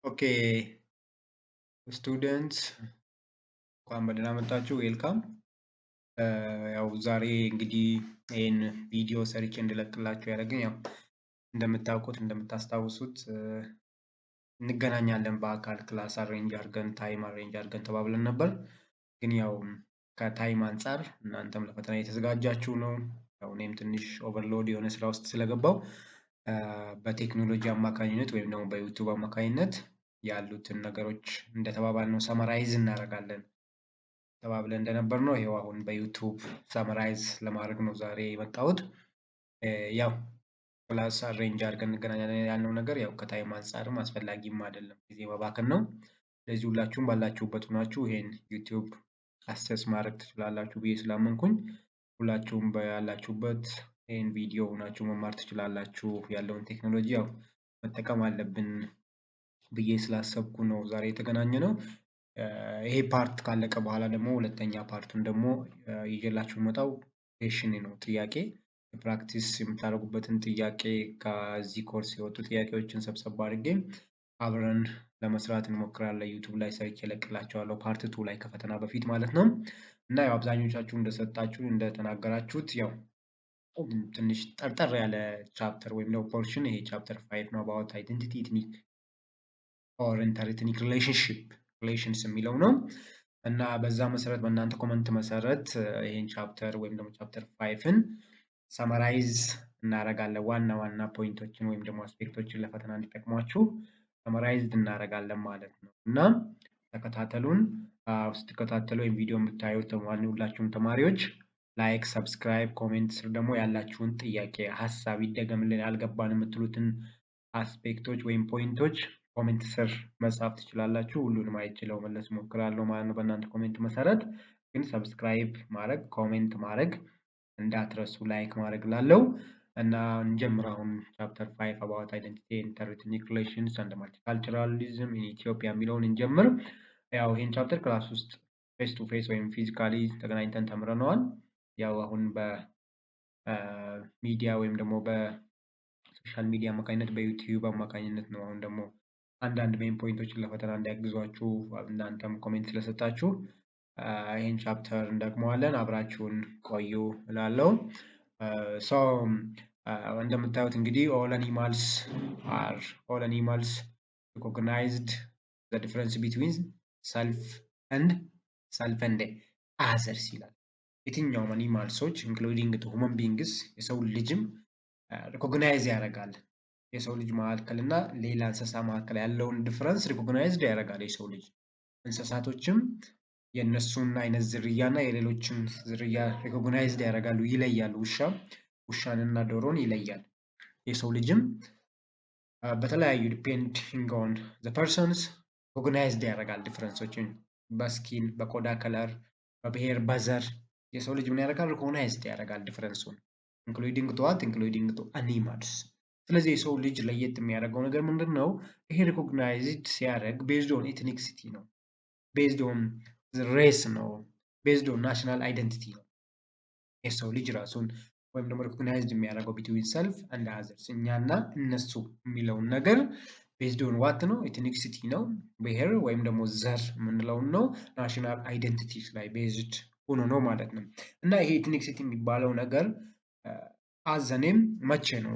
ኦኬ ስቱደንትስ እንኳን በደህና መጣችሁ ዌልካም። ያው ዛሬ እንግዲህ ይህን ቪዲዮ ሰርቼ እንድለቅላችሁ ያደረገኝ ያው እንደምታውቁት እንደምታስታውሱት እንገናኛለን በአካል ክላስ አሬንጅ አድርገን ታይም አሬንጅ አድርገን ተባብለን ነበር። ግን ያው ከታይም አንጻር እናንተም ለፈተና እየተዘጋጃችሁ ነው። ያው እኔም ትንሽ ኦቨርሎድ የሆነ ስራ ውስጥ ስለገባው በቴክኖሎጂ አማካኝነት ወይም ደግሞ በዩቲዩብ አማካኝነት ያሉትን ነገሮች እንደተባባልነው ሰመራይዝ እናደርጋለን ተባብለን እንደነበርነው ይሄው አሁን በዩቲዩብ ሰመራይዝ ለማድረግ ነው ዛሬ የመጣሁት። ያው ክላስ አሬንጅ አድርገን እንገናኛለን ያልነው ነገር ያው ከታይም አንጻርም አስፈላጊም አይደለም፣ ጊዜ መባከን ነው። ስለዚህ ሁላችሁም ባላችሁበት ሆናችሁ ይሄን ዩቲዩብ አክሰስ ማድረግ ትችላላችሁ ብዬ ስላመንኩኝ ሁላችሁም ያላችሁበት ይሄን ቪዲዮ ሆናችሁ መማር ትችላላችሁ። ያለውን ቴክኖሎጂ ያው መጠቀም አለብን ብዬ ስላሰብኩ ነው ዛሬ የተገናኘነው። ይሄ ፓርት ካለቀ በኋላ ደግሞ ሁለተኛ ፓርቱን ደግሞ ይዤላችሁ የምመጣው ኩዌሽን ነው፣ ጥያቄ ፕራክቲስ የምታደርጉበትን ጥያቄ ከዚህ ኮርስ የወጡ ጥያቄዎችን ሰብሰብ አድርጌ አብረን ለመስራት እንሞክራለን። ዩቲዩብ ላይ ሰርች እለቅላችኋለሁ ፓርት 2 ላይ ከፈተና በፊት ማለት ነው። እና ያው አብዛኞቻችሁ እንደሰጣችሁ እንደተናገራችሁት ያው ትንሽ ጠርጠር ያለ ቻፕተር ወይም ደግሞ ፖርሽን ይሄ ቻፕተር 5 ነው አባውት አይደንቲቲ ኤትኒክ ኦር ኢንተርኤትኒክ ሪሌሽንስ የሚለው ነው። እና በዛ መሰረት በእናንተ ኮመንት መሰረት ይሄን ቻፕተር ወይም ደግሞ ቻፕተር 5ን ሰመራይዝ እናደርጋለን። ዋና ዋና ፖይንቶችን ወይም ደግሞ አስፔክቶችን ለፈተና እንዲጠቅሟችሁ ሰመራይዝድ እናደርጋለን ማለት ነው። እና ተከታተሉን። ስትከታተሉ ወይም ቪዲዮ የምታዩት ሁላችሁም ተማሪዎች ላይክ፣ ሰብስክራይብ፣ ኮሜንት ስር ደግሞ ያላችሁን ጥያቄ ሀሳብ ይደገምልን ያልገባን የምትሉትን አስፔክቶች ወይም ፖይንቶች ኮሜንት ስር መጻፍ ትችላላችሁ። ሁሉንም አይቼ ለመመለስ እሞክራለሁ ማለት ነው በእናንተ ኮሜንት መሰረት። ግን ሰብስክራይብ ማድረግ ኮሜንት ማድረግ እንዳትረሱ፣ ላይክ ማድረግ ላለው እና እንጀምር። አሁን ቻፕተር 5 አባውት አይደንቲቲ ኢንተርኤትኒክ ሪሌሽንስ ኤንድ ማልቲካልቸራሊዝም ኢን ኢትዮጵያ የሚለውን እንጀምር። ያው ይህን ቻፕተር ክላስ ውስጥ ፌስ ቱ ፌስ ወይም ፊዚካሊ ተገናኝተን ተምረነዋል። ያው አሁን በሚዲያ ወይም ደግሞ በሶሻል ሚዲያ አማካኝነት በዩቲዩብ አማካኝነት ነው። አሁን ደግሞ አንዳንድ ሜን ፖይንቶችን ለፈተና እንዲያግዟችሁ እናንተም ኮሜንት ስለሰጣችሁ ይህን ቻፕተር እንደግመዋለን። አብራችሁን ቆዩ እላለሁ። እንደምታዩት እንግዲህ ኦል አኒማልስ ሪኮግናይዝድ ዘ ዲፍረንስ ቢትዊን ሰልፍ ኤንድ አዘርስ ይላል። የትኛውም አኒማልሶች ኢንክሉዲንግ ሁመን ቢንግስ የሰው ልጅም ሪኮግናይዝ ያደርጋል። የሰው ልጅ መካከል እና ሌላ እንስሳ መካከል ያለውን ዲፍረንስ ሪኮግናይዝድ ያደርጋል የሰው ልጅ። እንስሳቶችም የእነሱን አይነት ዝርያ እና የሌሎችን ዝርያ ሪኮግናይዝድ ያደርጋሉ፣ ይለያሉ። ውሻንና ዶሮን ይለያል። የሰው ልጅም በተለያዩ ዲፔንዲንግ ኦን ዘ ፐርሰንስ ሪኮግናይዝድ ያደርጋል ዲፍረንሶችን በስኪን፣ በቆዳ ከለር፣ በብሔር፣ በዘር የሰው ልጅ ምን ያደርጋል? ሪኮግናይዝድ ያደርጋል ዲፍረንሱን ኢንክሉዲንግ ቱ አኒማልስ። ስለዚህ የሰው ልጅ ለየት የሚያደርገው ነገር ምንድን ነው? ይሄ ሪኮግናይዝድ ሲያደርግ ቤዝድ ኦን ኤትኒክሲቲ ነው፣ ቤዝድ ኦን ሬስ ነው፣ ቤዝድ ኦን ናሽናል አይደንቲቲ ነው። የሰው ልጅ ራሱን ወይም ደግሞ ሪኮግናይዝድ የሚያደርገው ቢትዊን ሰልፍ አንድ አዘርስ እኛና እነሱ የሚለውን ነገር ቤዝድ ኦን ዋት ነው? ኤትኒክሲቲ ነው፣ ብሔር ወይም ደግሞ ዘር የምንለውን ነው። ናሽናል አይደንቲቲስ ላይ ቤዝድ ሆኖ ነው ማለት ነው። እና ይሄ ኤትኒክሲቲ የሚባለው ነገር አዘኔም መቼ ነው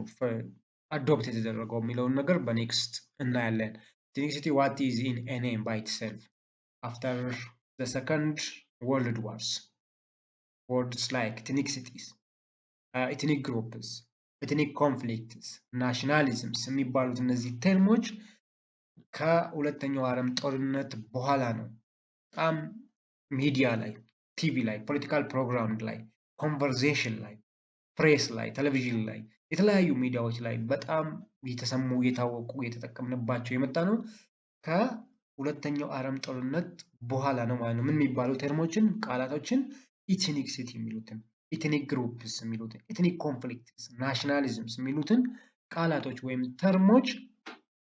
አዶፕት የተደረገው የሚለውን ነገር በኔክስት እናያለን። ኤትኒክሲቲ ዋት ኢዝ ኢን ኤ ኔም ባይ ኢትሰልፍ አፍተር ዘ ሰከንድ ወርልድ ዋርስ ወርድስ ላይክ ኤትኒክሲቲስ፣ ኤትኒክ ግሩፕስ፣ ኤትኒክ ኮንፍሊክትስ፣ ናሽናሊዝምስ የሚባሉት እነዚህ ተርሞች ከሁለተኛው ዓለም ጦርነት በኋላ ነው በጣም ሚዲያ ላይ፣ ቲቪ ላይ፣ ፖለቲካል ፕሮግራም ላይ፣ ኮንቨርሴሽን ላይ፣ ፕሬስ ላይ፣ ቴሌቪዥን ላይ፣ የተለያዩ ሚዲያዎች ላይ በጣም የተሰሙ የታወቁ የተጠቀምንባቸው የመጣ ነው ከሁለተኛው ዓለም ጦርነት በኋላ ነው ማለት ነው። ምን የሚባሉ ተርሞችን ቃላቶችን ኢትኒክሲቲ የሚሉትን፣ ኤትኒክ ግሩፕስ የሚሉትን፣ ኤትኒክ ኮንፍሊክትስ፣ ናሽናሊዝምስ የሚሉትን ቃላቶች ወይም ተርሞች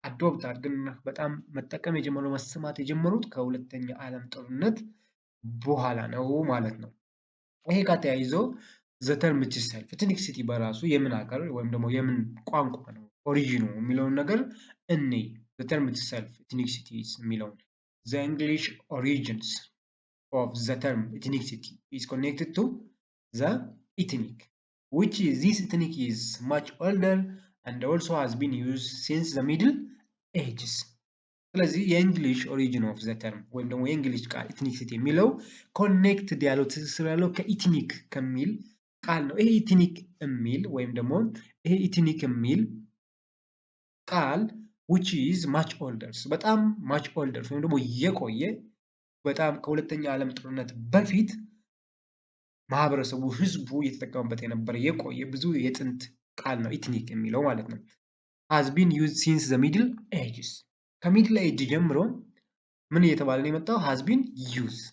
አዶፕት አድርገን በጣም መጠቀም የጀመረው መሰማት የጀመሩት ከሁለተኛ ዓለም ጦርነት በኋላ ነው ማለት ነው። ይሄ ጋር ተያይዞ ዘ ተርም ኢትሰልፍ ኤትኒክሲቲ በራሱ የምን ሀገር ወይም ደግሞ የምን ቋንቋ ነው ኦሪጂኑ የሚለውን ነገር the term itself ethnicity የሚለውን the English origins of the term ethnicity is connected to the ethnic, which is this ethnic is much older and also has been used since the Middle Ages. ስለዚህ የእንግሊሽ ኦሪጂን ኦፍ ዘ ተርም ወይም ደግሞ የእንግሊሽ ቃል ኢትኒክሲቲ የሚለው ኮኔክትድ ያለው ትስስር ያለው ከኢትኒክ ከሚል ቃል ነው። ይሄ ኢትኒክ የሚል ወይም ደግሞ ይሄ ኢትኒክ የሚል ቃል which is much older በጣም much older ወይም ደግሞ የቆየ በጣም ከሁለተኛ ዓለም ጦርነት በፊት ማህበረሰቡ ህዝቡ እየተጠቀሙበት የነበረ የቆየ ብዙ የጥንት ቃል ነው ኢትኒክ የሚለው ማለት ነው። has been used since the Middle Ages ከሚድል ኤጅ ጀምሮ ምን እየተባለ ነው የመጣው? has been used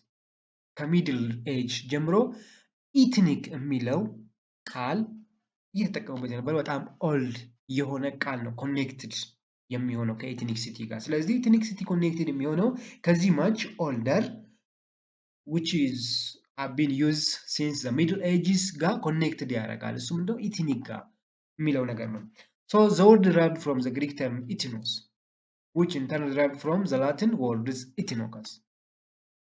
ከሚድል ኤጅ ጀምሮ ኢትኒክ የሚለው ቃል እየተጠቀሙበት የነበረ በጣም ኦልድ የሆነ ቃል ነው ኮኔክትድ የሚሆነው ከኢትኒክሲቲ ጋር። ስለዚህ ኢትኒክሲቲ ኮኔክትድ የሚሆነው ከዚህ much older which is have been used since the Middle Ages ጋር ኮኔክትድ ያደርጋል። እሱ ምንድነው? ኢትኒክ ጋር የሚለው ነገር ነው። so the word derived from the Greek term ethnos which in turn derived from the Latin words ethnokas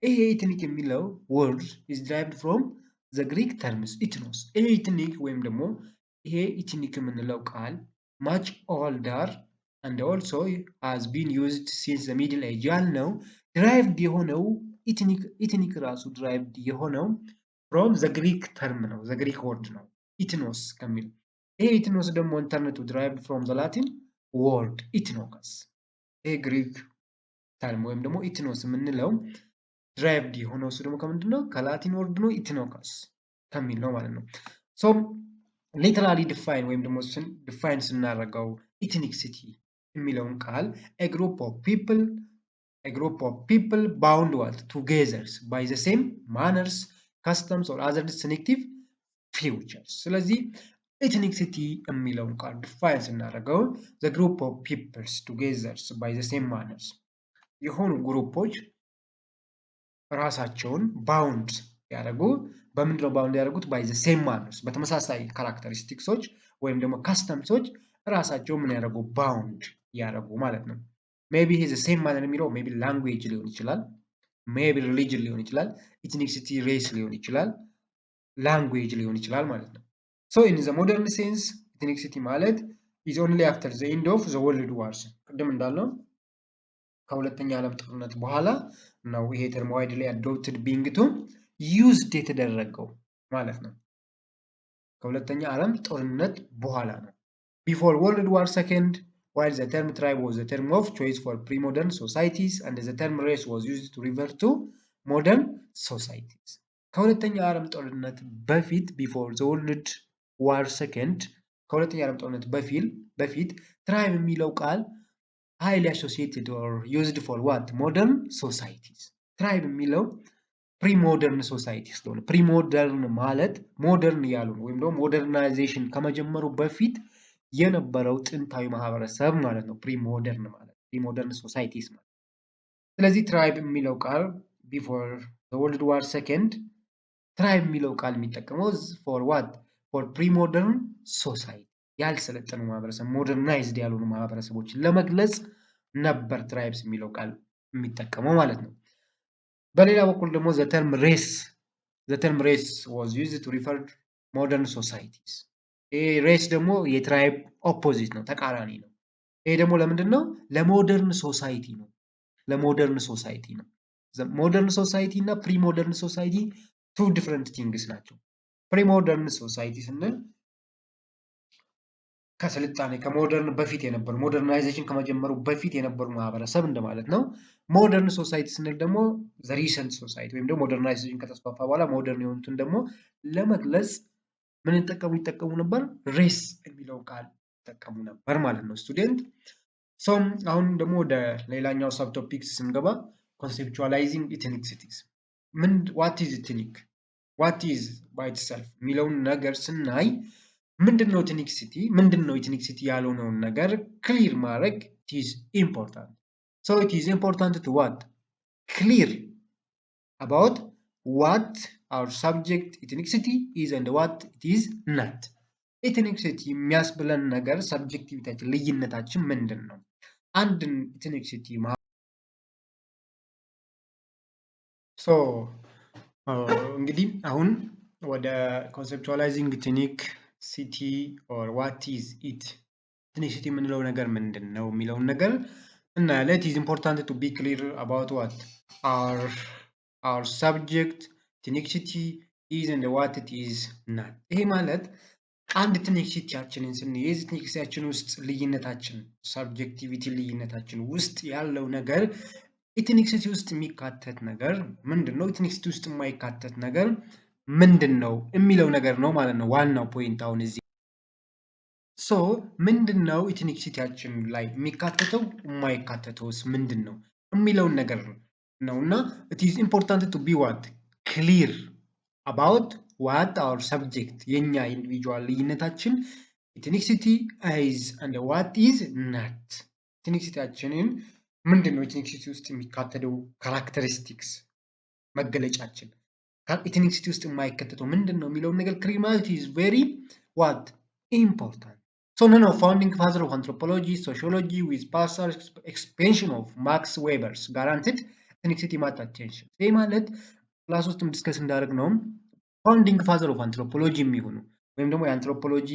ይሄ ኢትኒክ የሚለው word is derived from the Greek terms ethnos ይሄ ኢትኒክ ወይም ደግሞ ይሄ ኢትኒክ የምንለው ቃል much older and also has been used since the Middle Age ያልነው derived የሆነው ኢትኒክ ራሱ derived የሆነው from the Greek term ነው the Greek word ነው ethnos ከሚል ይሄ ethnos ደግሞ ኢንተርኔቱ derived from the Latin word ethnokas ይሄ ግሪክ ተርም ወይም ደግሞ ኢትኖስ የምንለው derived የሆነው እሱ ደግሞ ከምንድን ነው? ከላቲን ወርድ ነው ኢትኖካስ ከሚል ነው ማለት ነው። so literally define ወይም ደግሞ define ስናደርገው ኢትኒክሲቲ የሚለውን ቃል a group of people bound what together by the same manners customs or other distinctive features ስለዚህ ኢትኒክሲቲ የሚለውን ቃል define ስናደርገው the group of peoples together by the same manners የሆኑ ግሩፖች ራሳቸውን ባውንድ ያደርጉ በምንድነው ባውንድ ያደርጉት? by the same manners በተመሳሳይ ካራክተሪስቲክሶች ወይም ደግሞ ካስተምሶች ራሳቸውን ምን ያደርጉ? ባውንድ ያደርጉ ማለት ነው። ሜቢ ይሄ the same manner የሚለው ሜቢ ላንጉዌጅ ሊሆን ይችላል፣ ሜቢ ሪሊጅን ሊሆን ይችላል፣ ኢትኒክሲቲ ሬስ ሊሆን ይችላል፣ ላንጉዌጅ ሊሆን ይችላል ማለት ነው። so in the modern sense ethnicity ማለት is only after the end of the world wars ቅድም እንዳልነው ከሁለተኛ ዓለም ጦርነት በኋላ ነው ይሄ ተርም ዋይድሊ አዶፕትድ ቢንግ ቱ ዩዝድ የተደረገው ማለት ነው። ከሁለተኛ ዓለም ጦርነት በኋላ ነው። before world war second while the term tribe was the term of choice for pre-modern societies and the term race was used to refer to modern societies ከሁለተኛ ዓለም ጦርነት በፊት before the world war second ከሁለተኛ ዓለም ጦርነት በፊት tribe የሚለው ቃል highly associated or used for what? modern societies tribe የሚለው pre-modern societies ስለሆነ pre-modern ማለት ሞደርን ያሉ ወይም ደግሞ ሞደርናይዜሽን ከመጀመሩ በፊት የነበረው ጥንታዊ ማህበረሰብ ማለት ነው pre-modern ማለት pre-modern societies ማለት ስለዚህ tribe የሚለው ቃል before the world war second tribe የሚለው ቃል የሚጠቀመው for what? for pre-modern society ያልሰለጠኑ ማህበረሰብ ሞደርናይዝድ ያልሆኑ ማህበረሰቦችን ለመግለጽ ነበር ትራይብስ የሚለው ቃል የሚጠቀመው ማለት ነው። በሌላ በኩል ደግሞ the term race was used to refer modern societies ይሄ ሬስ ደግሞ የትራይብ ኦፖዚት ነው ተቃራኒ ነው። ይሄ ደግሞ ለምንድን ነው? ለሞደርን ሶሳይቲ ነው። ለሞደርን ሶሳይቲ ነው። ሞደርን ሶሳይቲ እና ፕሪሞደርን ሶሳይቲ two different things ናቸው። ፕሪሞደርን ሶሳይቲ ስንል ከስልጣኔ ከሞደርን በፊት የነበሩ ሞደርናይዜሽን ከመጀመሩ በፊት የነበሩ ማህበረሰብ እንደማለት ነው። ሞደርን ሶሳይቲ ስንል ደግሞ the recent society ወይም ደግሞ ሞደርናይዜሽን ከተስፋፋ በኋላ ሞደርን የሆኑትን ደግሞ ለመግለጽ ምን ይጠቀሙ ነበር? ሬስ የሚለው ቃል ይጠቀሙ ነበር ማለት ነው ስቱደንት። አሁን ደግሞ ወደ ሌላኛው ሰብ ቶፒክስ ስንገባ conceptualizing ethnicities what is ethnic what is by itself የሚለውን ነገር ስናይ ምንድነው ethnicity ምንድነው ethnicity ያልሆነውን ነገር ክሊር ማድረግ it is important. So it is important to what? Clear about what our subject ethnicity is and what it is not. ethnicity የሚያስብለን ነገር ሰብጀክቲቪቲያችን ልዩነታችን ምንድን ነው? አንድን ኢትኒክሲቲ እንግዲህ አሁን ወደ ኮንሴፕቹዋላይዚንግ ኢትኒክ ሲቲ ኦር ዋት ኢዝ ኢት ኢትኒክሲቲ የምንለው ነገር ምንድን ነው የሚለውን ነገር እናያለን። ኢት ኢዝ ኢምፖርታንት ቱ ቢ ክሊር አባውት ዋት አወር ሰብጀክት ኢትኒክሲቲ ኢዝ ኤንድ ዋት ኢት ኢዝ ናት። ይሄ ማለት አንድ ኢትኒክሲቲያችንን ስንይዝ ኢትኒክሲቲያችን ውስጥ ልዩነታችን ሰብጀክቲቪቲ ልዩነታችን ውስጥ ያለው ነገር ኢትኒክሲቲ ውስጥ የሚካተት ነገር ምንድን ነው፣ ኢትኒክሲቲ ውስጥ የማይካተት ነገር ምንድን ነው የሚለው ነገር ነው ማለት ነው ዋናው ፖይንት። አሁን እዚህ ምንድን ነው ኢትኒክሲቲያችን ላይ የሚካተተው የማይካተተውስ ምንድን ነው የሚለውን ነገር ነው እና ኢት ኢዝ ኢምፖርታንት ቱ ቢ ዋት ክሊር አባውት ዋት አወር ሰብጀክት የኛ ኢንዲቪጁዋል ልዩነታችን ኢትኒክሲቲ ኢዝ አንድ ዋት ኢዝ ናት። ኢትኒክሲቲያችንን ምንድን ነው ኢትኒክሲቲ ውስጥ የሚካተተው ካራክተሪስቲክስ መገለጫችን ኢትኒክሲቲ ውስጥ የማይከተተው ምንድን ነው የሚለውን ነገር ክሊር ማለት ኢዝ ቬሪ ዋት ኢምፖርታንት። none of founding father of anthropology, sociology with partial expansion of Max Weber's guaranteed ethnicity matter attention። ይህ ማለት ክላስ ውስጥም ዲስከስ እንዳደረግ ነው ፋውንዲንግ ፋዘር ኦፍ አንትሮፖሎጂ የሚሆኑ ወይም ደግሞ የአንትሮፖሎጂ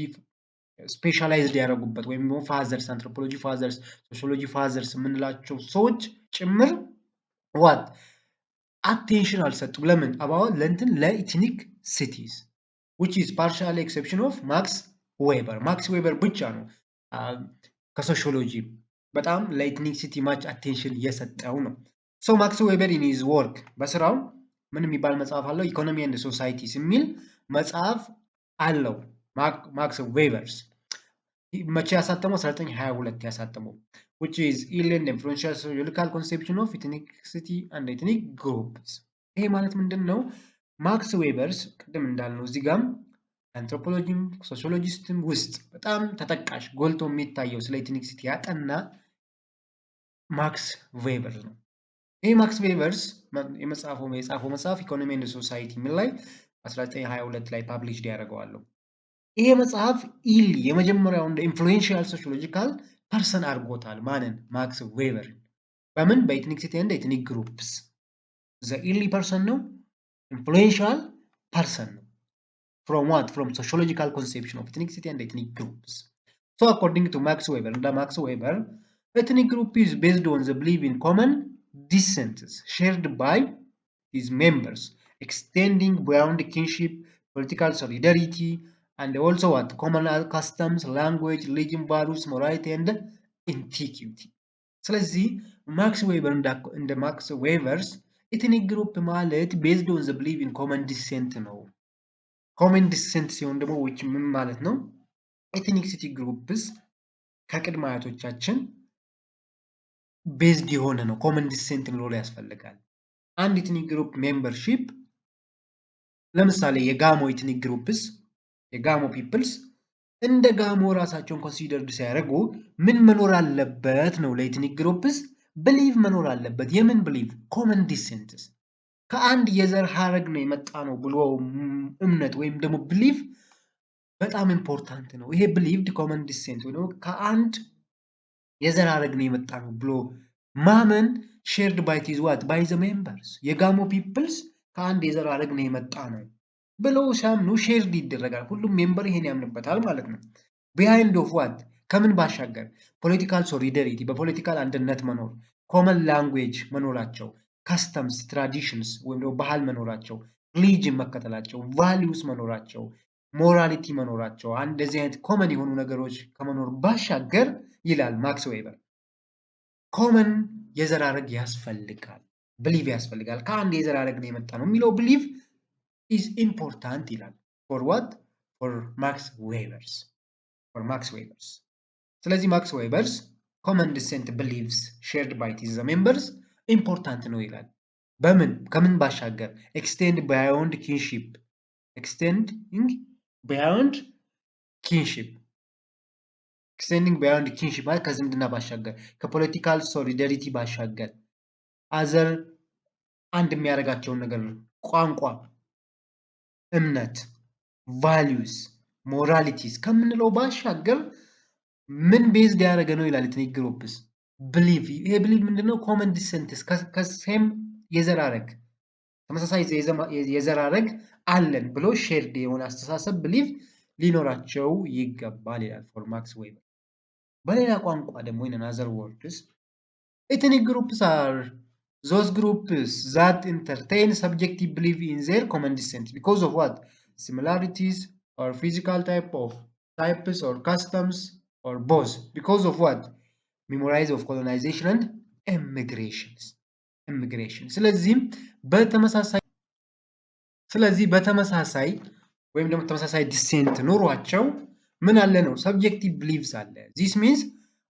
ስፔሻላይዝድ ያደረጉበት ወይም ደግሞ ፋዘርስ አንትሮፖሎጂ ፋዘርስ ሶሺዮሎጂ ፋዘርስ የምንላቸው ሰዎች ጭምር ዋት አቴንሽን አልሰጡም። ለምን አባውት ለእንትን ለኢትኒክ ሲቲስ which is partial exception of ማክስ ዌበር ብቻ ነው ከሶሺዮሎጂ በጣም ለኢትኒክሲቲ ማች አቴንሽን እየሰጠው ነው። ማክስ ዌበር ኢን ሂዝ ወርክ በስራው ምን የሚባል መጽሐፍ አለው? ኢኮኖሚ ኤንድ ሶሳይቲስ የሚል መጽሐፍ አለው ማክስ ዌበርስ። መቼ ያሳተመው? 1922 ያሳተመው which is ill and influential sociological conception of ethnicity and ethnic groups። ይሄ ማለት ምንድን ነው? ማክስ ዌበርስ ቅድም እንዳልነው እዚህ ጋም አንትሮፖሎጂም ሶሺዮሎጂስትም ውስጥ በጣም ተጠቃሽ ጎልቶ የሚታየው ስለ ኢትኒክሲቲ ያጠና ማክስ ዌበር ነው። ይህ ማክስ ዌበርስ የጻፈው መጽሐፍ ኢኮኖሚ ኤንድ ሶሳይቲ የሚል ላይ 1922 ላይ ፓብሊሽድ ያደርገዋለሁ። ይሄ መጽሐፍ ኢሊ የመጀመሪያውን ኢንፍሉዌንሻል ሶሺዮሎጂካል ፐርሰን አድርጎታል። ማንን? ማክስ ዌበር። በምን? በኢትኒክሲቲ ኤንድ ኤትኒክ ግሩፕስ ዘ ኢሊ ፐርሰን ነው፣ ኢንፍሉዌንሻል ፐርሰን ነው። From what? From sociological conception of ethnicity and ethnic groups. So according to Max Weber, ethnic group is based on the belief in common descent shared by its members, extending beyond kinship, political solidarity, and also what? Common customs, language, religion, values, morality, and antiquity. ስለዚህ ማክስ ዌበር እንደ ማክስ ዌበርስ ኤትኒክ ግሩፕ ማለት ቤዝድ ኦን ዘ ብሊቭ ኢን ኮመን ዲሴንት ነው። ኮመን ዲሴንት ሲሆን ደግሞ which ምን ማለት ነው? ኤትኒክሲቲ ግሩፕስ ከቅድመ አያቶቻችን ቤዝድ የሆነ ነው። ኮመን ዲሴንት ሊኖር ያስፈልጋል። አንድ ኤትኒክ ግሩፕ ሜምበርሺፕ ለምሳሌ የጋሞ ኤትኒክ ግሩፕስ የጋሞ ፒፕልስ እንደ ጋሞ ራሳቸውን ኮንሲደርድ ሲያደርጉ ምን መኖር አለበት ነው? ለኤትኒክ ግሩፕስ ብሊቭ መኖር አለበት። የምን ብሊቭ? ኮመን ዲሴንትስ ከአንድ የዘር ሀረግ ነው የመጣ ነው ብሎ እምነት ወይም ደግሞ ብሊቭ በጣም ኢምፖርታንት ነው። ይሄ ብሊቭድ ኮመን ዲሴንት ወይ ደግሞ ከአንድ የዘር ሀረግ ነው የመጣ ነው ብሎ ማመን ሼርድ ባይ ቲዝ ዋት ባይ ዘ ሜምበርስ የጋሞ ፒፕልስ ከአንድ የዘር ሀረግ ነው የመጣ ነው ብለው ሲያምኑ ሼርድ ይደረጋል። ሁሉም ሜምበር ይሄን ያምንበታል ማለት ነው። ቢሃይንድ ኦፍ ዋት ከምን ባሻገር ፖለቲካል ሶሊዳሪቲ በፖለቲካል አንድነት መኖር፣ ኮመን ላንጉዌጅ መኖራቸው፣ ካስተምስ ትራዲሽንስ ወይም ደግሞ ባህል መኖራቸው፣ ሪሊጅን መከተላቸው፣ ቫሊዩስ መኖራቸው፣ ሞራሊቲ መኖራቸው እንደዚህ አይነት ኮመን የሆኑ ነገሮች ከመኖር ባሻገር ይላል ማክስ ዌበር ኮመን የዘር ሀረግ ያስፈልጋል፣ ብሊቭ ያስፈልጋል። ከአንድ የዘር ሀረግ ነው የመጣ ነው የሚለው ብሊቭ ኢዝ ኢምፖርታንት ይላል። ፎር ዋት? ፎር ማክስ ዌበርስ ስለዚህ ማክስ ዌበርስ ኮመን ዲሴንት ብሊቭስ ሼርድ ባይ ቲዝ ሜምበርስ ኢምፖርታንት ነው ይላል። በምን? ከምን ባሻገር? ኤክስቴንድ ባዮንድ ኪንሺፕ ኤክስቴንዲንግ ባዮንድ ኪንሺፕ ማለት ከዝምድና ባሻገር፣ ከፖለቲካል ሶሊዳሪቲ ባሻገር አዘር አንድ የሚያደርጋቸውን ነገር ቋንቋ፣ እምነት፣ ቫሊዩስ፣ ሞራሊቲስ ከምንለው ባሻገር ምን ቤዝድ ያደረገ ነው ይላል ኤትኒክ ግሩፕስ ብሊቭ ይሄ ብሊቭ ምንድነው? ኮመን ዲሰንትስ ከሴም የዘር ሐረግ ተመሳሳይ የዘር ሐረግ አለን ብሎ ሼርድ የሆነ አስተሳሰብ ብሊቭ ሊኖራቸው ይገባል ይላል ፎር ማክስ ዌበር። በሌላ ቋንቋ ደግሞ in another words ethnic groups are those groups that entertain subjective belief in their common descent because of what? Similarities or physical types or customs or both. Because of what? Memories of colonization and immigration. ስለዚህ በተመሳሳይ ወይም ደግሞ ተመሳሳይ ዲሴንት ኑሯቸው ምን አለ ነው? ሰብጀክቲቭ ብሊቭስ አለ። ዚስ ሚንስ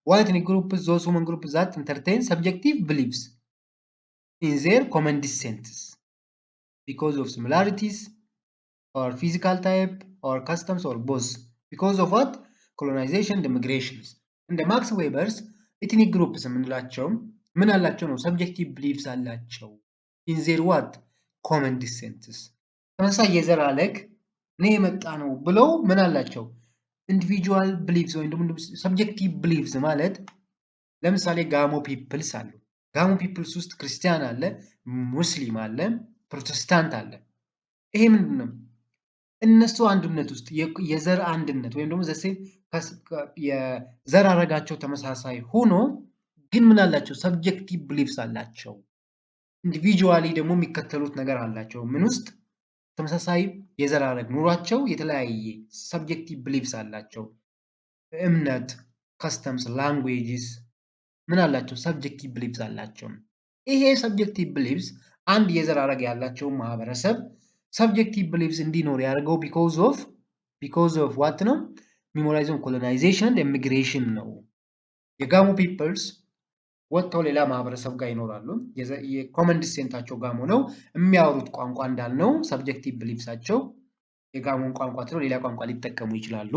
one ethnic group is those human groups that entertain subjective beliefs in their common descents because of similarities or physical type or customs or both. Because of what? Colonization and immigrations. እንደ ማክስ ዌበርስ ኤትኒክ ግሩፕስ የምንላቸው ምን አላቸው ነው? ሰብጀክቲቭ ብሊፍስ አላቸው። in their what? common descents. ተመሳሳይ የዘር ሐረግ ነው የመጣ ነው ብለው ምን አላቸው? ኢንዲቪጁዋል ብሊፍስ ወይም ደግሞ ሰብጀክቲቭ ብሊፍስ ማለት ለምሳሌ ጋሞ ፒፕልስ አሉ። ጋሞ ፒፕልስ ውስጥ ክርስቲያን አለ፣ ሙስሊም አለ፣ ፕሮቴስታንት አለ። ይሄ ምንድን ነው? እነሱ አንድነት ውስጥ የዘር አንድነት ወይም ደግሞ የዘር ሐረጋቸው ተመሳሳይ ሆኖ ግን ምን አላቸው? ሰብጀክቲቭ ብሊፍስ አላቸው። ኢንዲቪጁዋሊ ደግሞ የሚከተሉት ነገር አላቸው። ምን ውስጥ? ተመሳሳይ የዘር ሐረግ ኑሯቸው የተለያየ ሰብጀክቲቭ ብሊፍስ አላቸው። እምነት፣ ከስተምስ፣ ላንጉዌጅስ ምን አላቸው? ሰብጀክቲቭ ብሊፍስ አላቸው። ይሄ ሰብጀክቲቭ ብሊፍስ አንድ የዘር ሐረግ ያላቸው ማህበረሰብ ሰብጀክቲቭ ብሊፍስ እንዲኖር ያደርገው ቢኮዝ ኦፍ ዋት ነው? ሚሞራይዜሽን፣ ኮሎናይዜሽን፣ ኢሚግሬሽን ነው። የጋሞ ፒፕልስ ወጥተው ሌላ ማህበረሰብ ጋር ይኖራሉ። የኮመን ዲሴንታቸው ጋሞ ነው። የሚያወሩት ቋንቋ እንዳልነው ሰብጀክቲቭ ብሊፍሳቸው የጋሞን ቋንቋ ትተው ሌላ ቋንቋ ሊጠቀሙ ይችላሉ።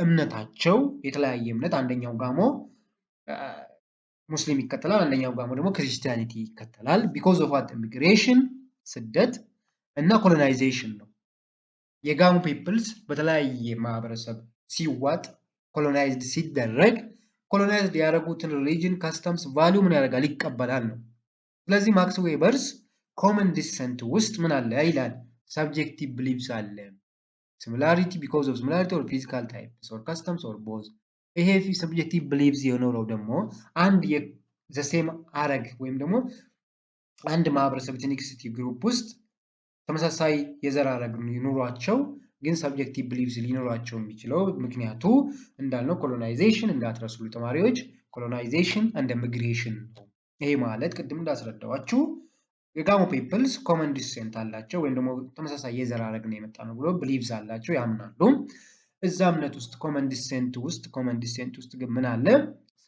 እምነታቸው የተለያየ እምነት፣ አንደኛው ጋሞ ሙስሊም ይከተላል፣ አንደኛው ጋሞ ደግሞ ክርስቲያኒቲ ይከተላል። ቢኮዝ ኦፍ ዋት? ኢሚግሬሽን ስደት እና ኮሎናይዜሽን ነው። የጋሞ ፒፕልስ በተለያየ ማህበረሰብ ሲዋጥ ኮሎናይዝድ ሲደረግ ኮሎናይዝድ ያደረጉትን ሪሊጅን ካስተምስ ቫሊዩ ምን ያደርጋል? ይቀበላል ነው። ስለዚህ ማክስ ዌበርስ ኮመን ዲሰንት ውስጥ ምን አለ ይላል? ሰብጀክቲቭ ብሊፍስ አለ። ሲሚላሪቲ ቢኮዝ ኦፍ ሲሚላሪቲ ኦር ፊዚካል ታይፕስ ኦር ካስተምስ ኦር ቦዝ። ይሄ ሰብጀክቲቭ ብሊፍስ የኖረው ደግሞ አንድ ዘሴም ሐረግ ወይም ደግሞ አንድ ማህበረሰብ ኢትኒሲቲ ግሩፕ ውስጥ ተመሳሳይ የዘር ሐረግ ኑሯቸው ግን ሰብጀክቲቭ ብሊፍስ ሊኖራቸው የሚችለው ምክንያቱ እንዳልነው ኮሎናይዜሽን፣ እንዳትረሱ ተማሪዎች፣ ኮሎናይዜሽን እንደ ኢሚግሬሽን ነው። ይሄ ማለት ቅድም እንዳስረዳዋችሁ የጋሞ ፒፕልስ ኮመን ዲሴንት አላቸው ወይም ደግሞ ተመሳሳይ የዘር ሐረግ ነው የመጣ ነው ብሎ ብሊቭስ አላቸው፣ ያምናሉ። እዛ እምነት ውስጥ ኮመን ዲሴንት ውስጥ ግን ምን አለ?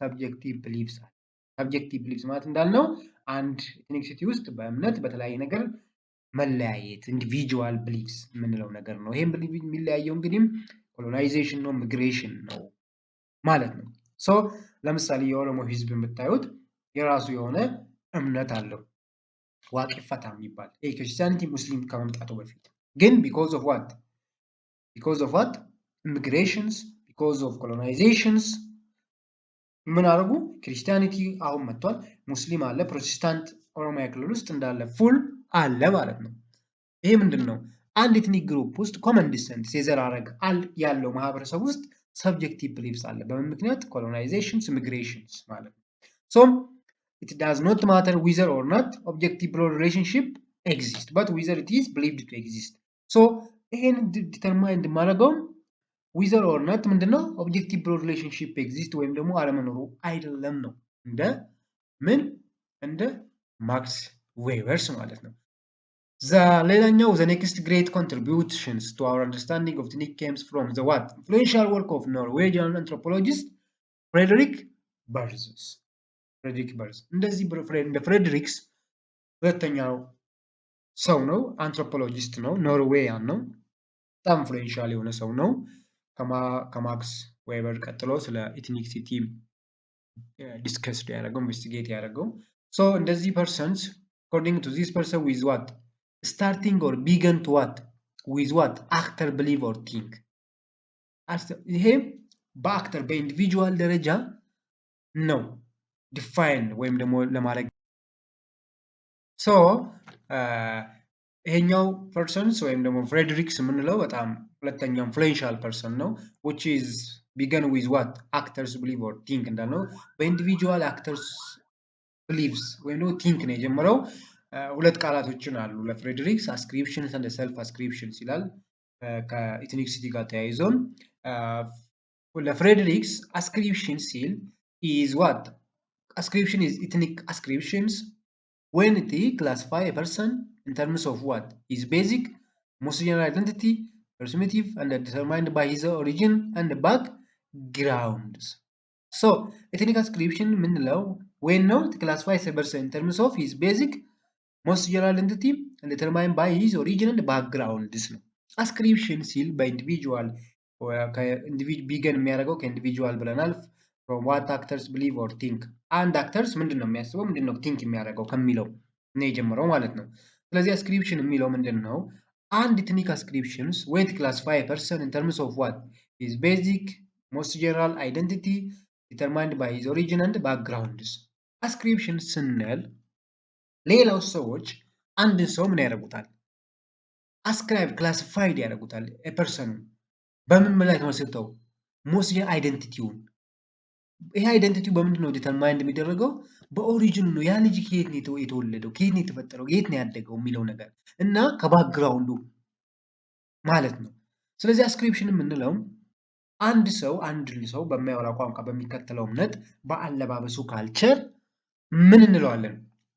ሰብጀክቲቭ ብሊፍስ አለ። ሰብጀክቲቭ ብሊፍስ ማለት እንዳልነው አንድ ኢትኒሲቲ ውስጥ በእምነት በተለያየ ነገር መለያየት ኢንዲቪጁዋል ብሊፍስ የምንለው ነገር ነው። ይሄም ብሊፍ የሚለያየው እንግዲህ ኮሎናይዜሽን ነው ኢሚግሬሽን ነው ማለት ነው። ሶ ለምሳሌ የኦሮሞ ህዝብ የምታዩት የራሱ የሆነ እምነት አለው፣ ዋቂ ፈታ የሚባል ክርስቲያኒቲ ሙስሊም ከመምጣቱ በፊት ግን ቢኮዝ ኦፍ ዋት ኢሚግሬሽንስ ቢኮዝ ኦፍ ኮሎናይዜሽንስ ምን አደረጉ? ክርስቲያኒቲ አሁን መጥቷል፣ ሙስሊም አለ፣ ፕሮቴስታንት ኦሮሚያ ክልል ውስጥ እንዳለ ፉል አለ ማለት ነው። ይሄ ምንድን ነው? አንድ ኤትኒክ ግሩፕ ውስጥ ኮመን ዲሰንት የዘር ሐረግ ያለው ማህበረሰብ ውስጥ ሰብጀክቲቭ ብሊፍስ አለ። በምን ምክንያት? ኮሎናይዜሽንስ፣ ኢሚግሬሽንስ ማለት ነው። ሶ it does not matter whether or not objective blood relationship exists but whether it is believed to exist. so ይሄን ዲተርማይን ማድረገው whether or not ምንድነው? objective blood relationship exist ወይም ደግሞ አለመኖሩ አይደለም ነው። እንደ ማክስ ዌበርስ ማለት ነው። ሌላኛው the next great contributions to our understanding of ethnic comes from the what? influential work of Norwegian anthropologist Fredrik Barth. እንደዚህ እንደ ፍሬድሪክስ ሁለተኛው ሰው ነው፣ አንትሮፖሎጂስት ነው፣ ኖርዌያን ነው፣ በጣም ኢንፍሉዌንሻል የሆነ ሰው ነው። ከማክስ ዌበር ቀጥሎ ስለ ኢትኒሲቲ ዲስከስድ ያደረገው ኢንቨስቲጌት ያደረገው ሶ እንደዚህ ፐርሰንስ according to this person with what starting or began to what with what actor believe or think ይሄ በአክተር በኢንዲቪጁዋል ደረጃ ነው ዲፋይን ወይም ደግሞ ለማድረግ ሶ ይሄኛው ፐርሰንስ ወይም ደግሞ ፍሬድሪክስ የምንለው በጣም ሁለተኛ ኢንፍሉዌንሻል ፐርሰን ነው which is began with what actors believe or think እንዳልነው በኢንዲቪጁዋል አክተርስ beliefs ወይም ደግሞ ቲንክ ነው የጀመረው። ሁለት ቃላቶችን አሉ ለፍሬድሪክስ አስክሪፕሽንስ and self ascriptions ይላል ከኢትኒክሲቲ ጋር ተያይዞ ለፍሬድሪክስ ascription ሲል is what ascription is ethnic ascriptions when it classify a person in terms of what his basic most general identity performative and determined by his origin and backgrounds. So ethnic ascription ምንለው when no it classifies a person in terms of his basic most general identity and determined by his origin and backgrounds ነው። ascription ሲል በኢንዲቪጁዋል ቢገን የሚያደርገው ከኢንዲቪጁዋል ብለናል from what actors believe or think አንድ አክተርስ ምንድን ነው የሚያስበው ምንድን ነው ቲንክ የሚያደርገው ከሚለው ነው የጀመረው ማለት ነው። ስለዚህ ascription የሚለው ምንድን ነው አንድ ethnic ascriptions when it classify a person in terms of what his basic most general identity determined by his origin and backgrounds ascription ስንል ሌላው ሰዎች አንድን ሰው ምን ያደርጉታል አስክራይብ ክላሲፋይድ ያደርጉታል ፐርሰኑ በምን ላይ ተመስርተው ሞስት አይደንቲቲውን ይሄ አይደንቲቲው በምንድን ነው ዲተርማይንድ የሚደረገው በኦሪጂኑ ነው ያ ልጅ ከየት ነው የተወለደው ከየት ነው የተፈጠረው የት ነው ያደገው የሚለው ነገር እና ከባክግራውንዱ ማለት ነው። ስለዚህ አስክሪፕሽን የምንለው አንድ ሰው በሚያወራ ቋንቋ በሚከተለው እምነት በአለባበሱ ካልቸር ምን እንለዋለን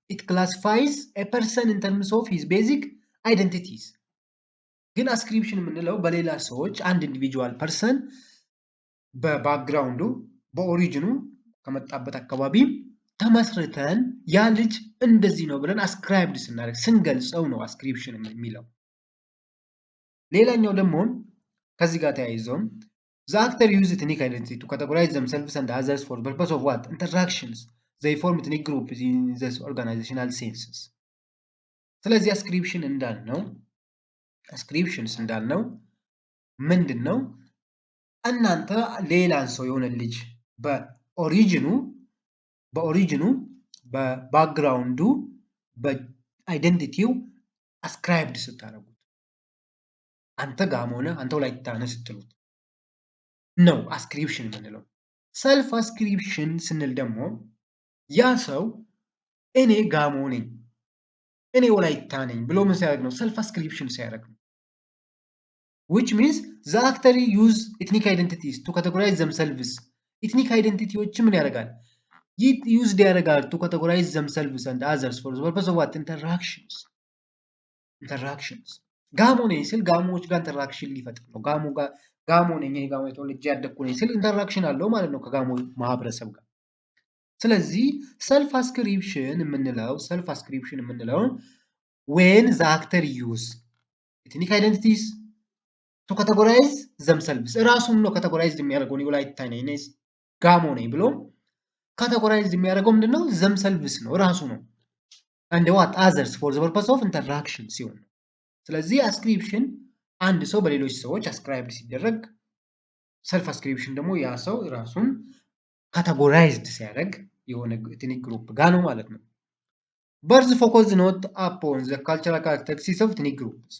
it classifies a person in terms of his basic identities ግን አስክሪፕሽን የምንለው በሌላ ሰዎች አንድ ኢንዲቪጁዋል ፐርሰን በባክግራውንዱ በኦሪጂኑ ከመጣበት አካባቢ ተመስርተን ያ ልጅ እንደዚህ ነው ብለን አስክራይብድ ስናደርግ ስንገልጸው ነው አስክሪፕሽን የሚለው። ሌላኛው ደግሞ ከዚህ ጋር ተያይዞም the actor uses ethnic identity to categorize themselves and others for the purpose of what interactions they form ethnic group in the organizational senses ስለዚህ ascriptions እንዳልነው ምንድን ነው እናንተ ሌላን ሰው የሆነ ልጅ በኦሪጂኑ በባክግራውንዱ በአይደንቲቲው አስክራይብድ ስታደርጉት አንተ ጋሞ ነህ አንተ ወላይታ ነህ ስትሉት ነው አስክሪፕሽን የምንለው። ሰልፍ አስክሪፕሽን ስንል ደግሞ ያ ሰው እኔ ጋሞ ነኝ እኔ ወላይታ ነኝ ብሎ ምን ሲያደርግ ነው ሰልፍ አስክሪፕሽን ሲያደርግ ነው which means the actor use ethnic identities to categorize themselves ethnic identities ምን ያደርጋል used ያደርጋል to categorize themselves and others for the purpose of what interactions ጋሞ ነኝ ስል ጋሞዎች ጋር ኢንተራክሽን ሊፈጥር ነው ጋሞ ነኝ እኔ ጋሞ ተወልጄ ያደግኩ ነኝ ስል ኢንተራክሽን አለው ማለት ነው ከጋሞ ማህበረሰብ ጋር። ስለዚህ ሰልፍ አስክሪፕሽን የምንለው when the actor use ethnic identities to categorize themselves ራሱን ነው ካቴጎራይዝ የሚያደርገው ነው ወላይታ ነኝ እኔ ጋሞ ነኝ ብሎ ካቴጎራይዝ የሚያደርገው ምንድነው themselves ነው ራሱ ነው and what others for the purpose of interaction ሲሆን ስለዚህ አስክሪፕሽን አንድ ሰው በሌሎች ሰዎች አስክራይብድ ሲደረግ ሰልፍ አስክሪፕሽን ደግሞ ያ ሰው ራሱን ካቴጎራይዝድ ሲያደርግ የሆነ ethnic group ጋር ነው ማለት ነው። Barth focused not upon the cultural characteristics of ethnic groups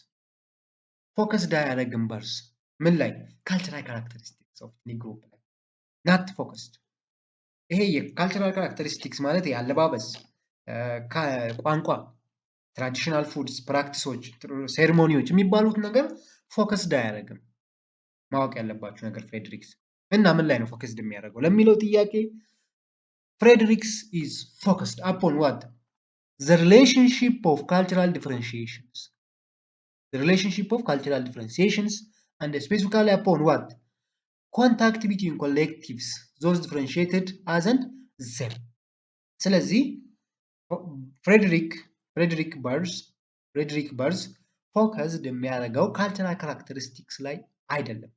focused አያደርግም Barth ምን ላይ cultural characteristics of ethnic group ላይ not focused ይሄ የካልቸራል ካራክተሪስቲክስ ማለት የአለባበስ ቋንቋ ትራዲሽናል ፉድስ ፕራክቲሶች ሴሬሞኒዎች የሚባሉት ነገር ፎከስድ አያደርግም። ማወቅ ያለባችሁ ነገር ፍሬድሪክስ እና ምን ላይ ነው ፎከስድ የሚያደርገው ለሚለው ጥያቄ ፍሬድሪክስ is focused upon what the relationship of cultural differentiations and specifically upon what contact between collectives those differentiated as and them ስለዚህ ፍሬድሪክ በርዝ ፎከስድ የሚያደርገው ካልቸራል ካራክተሪስቲክስ ላይ አይደለም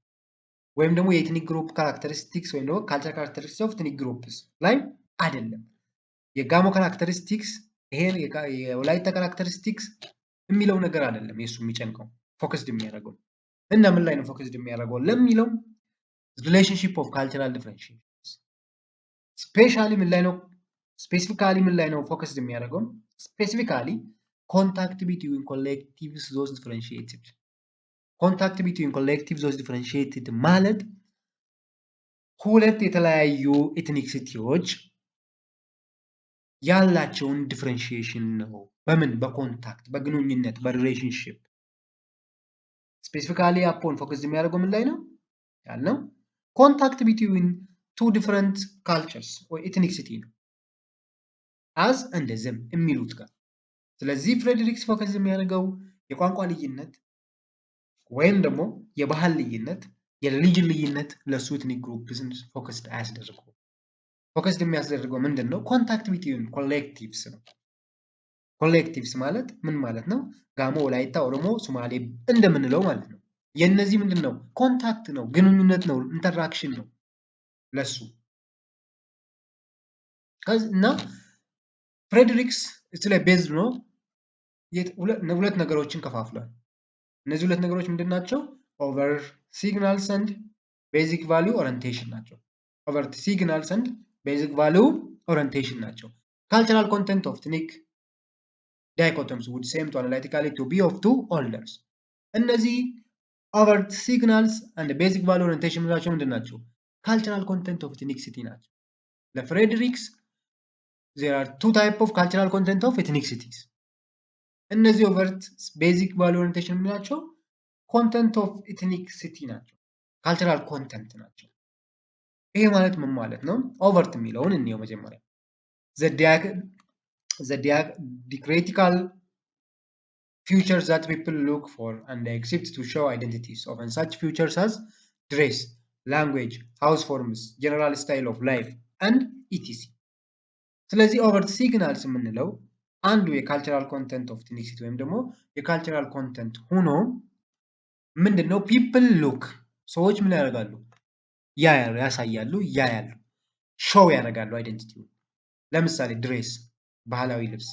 ወይም ደግሞ የኤትኒክ ግሩፕ ካራክተሪስቲክስ ወይም ደግሞ ካልቸራል ካራክተሪስቲክስ ኦፍ ኤትኒክ ግሩፕስ ላይ አይደለም። የጋሞ ካራክተሪስቲክስ ይሄን የወላይታ ካራክተሪስቲክስ የሚለው ነገር አይደለም የሱ የሚጨንቀው ፎከስድ የሚያደርገው እና ምን ላይ ነው ፎከስድ የሚያደርገው ለሚለው relationship of cultural differentiations ስፔሻሊ ምን ላይ ነው ስፔሲፊካሊ ምን ላይ ነው ፎከስ የሚያደርገው? ስፔሲፊካሊ ኮንታክት ቢትዊን ኮሌክቲቭስ ዞስ ዲፈረንሺየትድ። ኮንታክት ቢትዊን ኮሌክቲቭ ዞስ ዲፈረንሺየትድ ማለት ሁለት የተለያዩ ኤትኒክሲቲዎች ያላቸውን ዲፈረንሺዬሽን ነው። በምን? በኮንታክት፣ በግንኙነት፣ በሪሌሽንሽፕ። ስፔሲፊካሊ አፖን ፎከስ የሚያደርገው ምን ላይ ነው ያልነው? ኮንታክት ቢትዊን ቱ ዲፈረንት ካልቸርስ ወይ ኤትኒክሲቲ ነው። አዝ እንደ ዘም የሚሉት ጋር። ስለዚህ ፍሬድሪክስ ፎከስ የሚያደርገው የቋንቋ ልዩነት ወይም ደግሞ የባህል ልዩነት፣ የሪሊጅን ልዩነት ለሱ ኤትኒክ ግሩፕስን ፎከስድ አያስደርገው። ፎከስድ የሚያስደርገው ምንድን ነው? ኮንታክት ቢትዊን ኮሌክቲቭስ ነው። ኮሌክቲቭስ ማለት ምን ማለት ነው? ጋሞ፣ ወላይታ፣ ኦሮሞ፣ ሶማሌ እንደምንለው ማለት ነው። የእነዚህ ምንድን ነው? ኮንታክት ነው፣ ግንኙነት ነው፣ ኢንተራክሽን ነው ለሱ እና ፍሬድሪክስ እሱ ላይ ቤዝድ ነው ሁለት ነገሮችን ከፋፍሏል። እነዚህ ሁለት ነገሮች ምንድን ናቸው? ኦቨር ሲግናልስ ኤንድ ቤዚክ ቫሊዩ ኦሪንቴሽን ናቸው። ኦቨር ሲግናልስ ኤንድ ቤዚክ ቫሊዩ ኦሪንቴሽን ናቸው። ካልቸራል ኮንቴንት ኦፍ ኤትኒክ ዳይኮቶምስ ውድ ሴም ቱ አናላይቲካሊ ቱ ቢ ኦፍ ቱ ኦርደርስ። እነዚህ ኦቨር ሲግናልስ ኤንድ ቤዚክ ቫሊዩ ኦሪንቴሽን ምንላቸው ምንድን ናቸው? ካልቸራል ኮንቴንት ኦፍ ኤትኒክሲቲ ናቸው። ለፍሬድሪክስ there are two type of cultural content of ethnicities. እነዚህ ኦቨርት ቤዚክ ቫልዩ ኦሪንቴሽን የምንላቸው ኮንተንት ኦፍ ኤትኒክሲቲ ናቸው፣ ካልቸራል ኮንተንት ናቸው። ይሄ ማለት ምን ማለት ነው? ኦቨርት የሚለውን እንየው መጀመሪያ። the diacritical features that people look for and accept to show identities. Often such features as dress, language, house forms, general style of life and etc. ስለዚህ ኦቨርት ሲግናልስ የምንለው አንዱ የካልቸራል ኮንተንት ኦፍ ኤትኒክሲቲ ወይም ደግሞ የካልቸራል ኮንተንት ሆኖ ምንድነው? ፒፕል ሉክ፣ ሰዎች ምን ያደርጋሉ? ያሳያሉ፣ ያያሉ፣ ሾው ያደርጋሉ አይደንቲቲው። ለምሳሌ ድሬስ፣ ባህላዊ ልብስ፣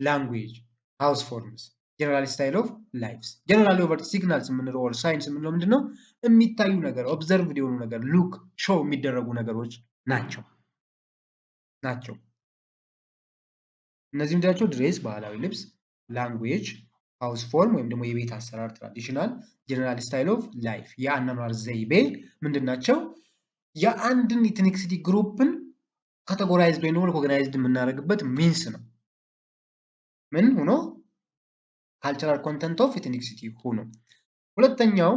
ላንጉዌጅ፣ ሃውስ ፎርምስ፣ ጀነራል ስታይል ኦፍ ላይፍስ። ጀነራል ኦቨርት ሲግናልስ የምንለው ኦር ሳይንስ የምንለው ምንድነው? የሚታዩ ነገር፣ ኦብዘርቭድ የሆኑ ነገር፣ ሉክ ሾው የሚደረጉ ነገሮች ናቸው። እነዚህ ምንድናቸው? ድሬስ ባህላዊ ልብስ፣ ላንጉዌጅ፣ ሃውስ ፎርም ወይም ደግሞ የቤት አሰራር ትራዲሽናል፣ ጀነራል ስታይል ኦፍ ላይፍ የአኗኗር ዘይቤ ምንድናቸው? የአንድን ኤትኒክሲቲ ግሩፕን ካቴጎራይዝድ ወይም ደግሞ ሪኮግናይዝድ የምናደርግበት ሚንስ ነው። ምን ሆኖ? ካልቸራል ኮንተንት ኦፍ ኤትኒክሲቲ ሆኖ። ሁለተኛው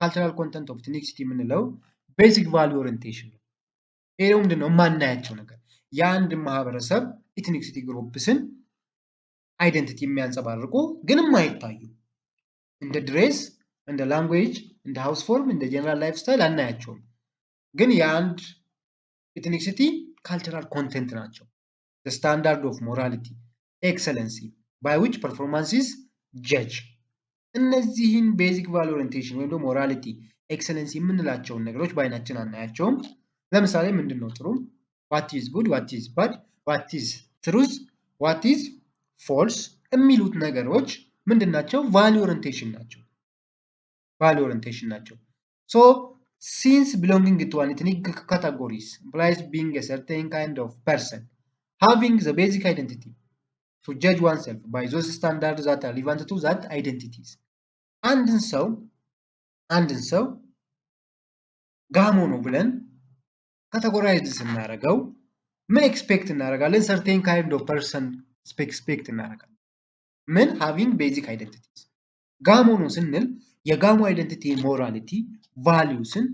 ካልቸራል ኮንተንት ኦፍ ኤትኒክሲቲ የምንለው ቤዚክ ቫልዩ ኦሪንቴሽን ነው። ይሄ ምንድነው? የማናያቸው ነገር የአንድ ማህበረሰብ ኤትኒክሲቲ ግሩፕስን አይደንቲቲ የሚያንጸባርቁ ግን የማይታዩ እንደ ድሬስ፣ እንደ ላንጉዌጅ፣ እንደ ሃውስ ፎርም፣ እንደ ጀነራል ላይፍ ስታይል አናያቸውም። ግን የአንድ ኤትኒክሲቲ ካልቸራል ኮንቴንት ናቸው። ስታንዳርድ ኦፍ ሞራሊቲ፣ ኤክሰለንሲ ባይ ዊች ፐርፎርማንስ ኢዝ ጀጅ። እነዚህን ቤዚክ ቫልዩ ኦሪንቴሽን ወይም ደግሞ ሞራሊቲ፣ ኤክሰለንሲ የምንላቸውን ነገሮች በአይናችን አናያቸውም። ለምሳሌ ምንድን ነው ጥሩ? ዋት ኢዝ ጉድ፣ ዋት ኢዝ ባድ፣ ዋት ኢዝ ትሩዝ፣ ዋት ኢዝ ፎልስ የሚሉት ነገሮች ምንድን ናቸው? ቫልዩ ኦሪንቴሽን ናቸው። ቫልዩ ኦሪንቴሽን ናቸው። ሶ ሲንስ ቢሎንጊንግ ቱ አን ኤትኒክ ካቴጎሪስ ኢምፕላይስ ቢንግ ኤ ሰርቴን ካይንድ ኦፍ ፐርሰን ሃቪንግ ዘ ቤዚክ አይደንቲቲ ቱ ጀጅ ዋንሰልፍ ባይ ዞዝ ስታንዳርድ ዛት አር ሪሌቫንት ቱ ዛት አይደንቲቲስ። አንድን ሰው ጋሞ ነው ብለን ካቴጎራይዝድ ስናደርገው ምን ኤክስፔክት እናደርጋለን? ሰርቴን ካይንድ ኦፍ ፐርሰን ኤክስፔክት እናደርጋለን። ምን? ሃቪንግ ቤዚክ አይደንቲቲስ። ጋሞ ነው ስንል የጋሞ አይደንቲቲ ሞራሊቲ ቫሊዩስን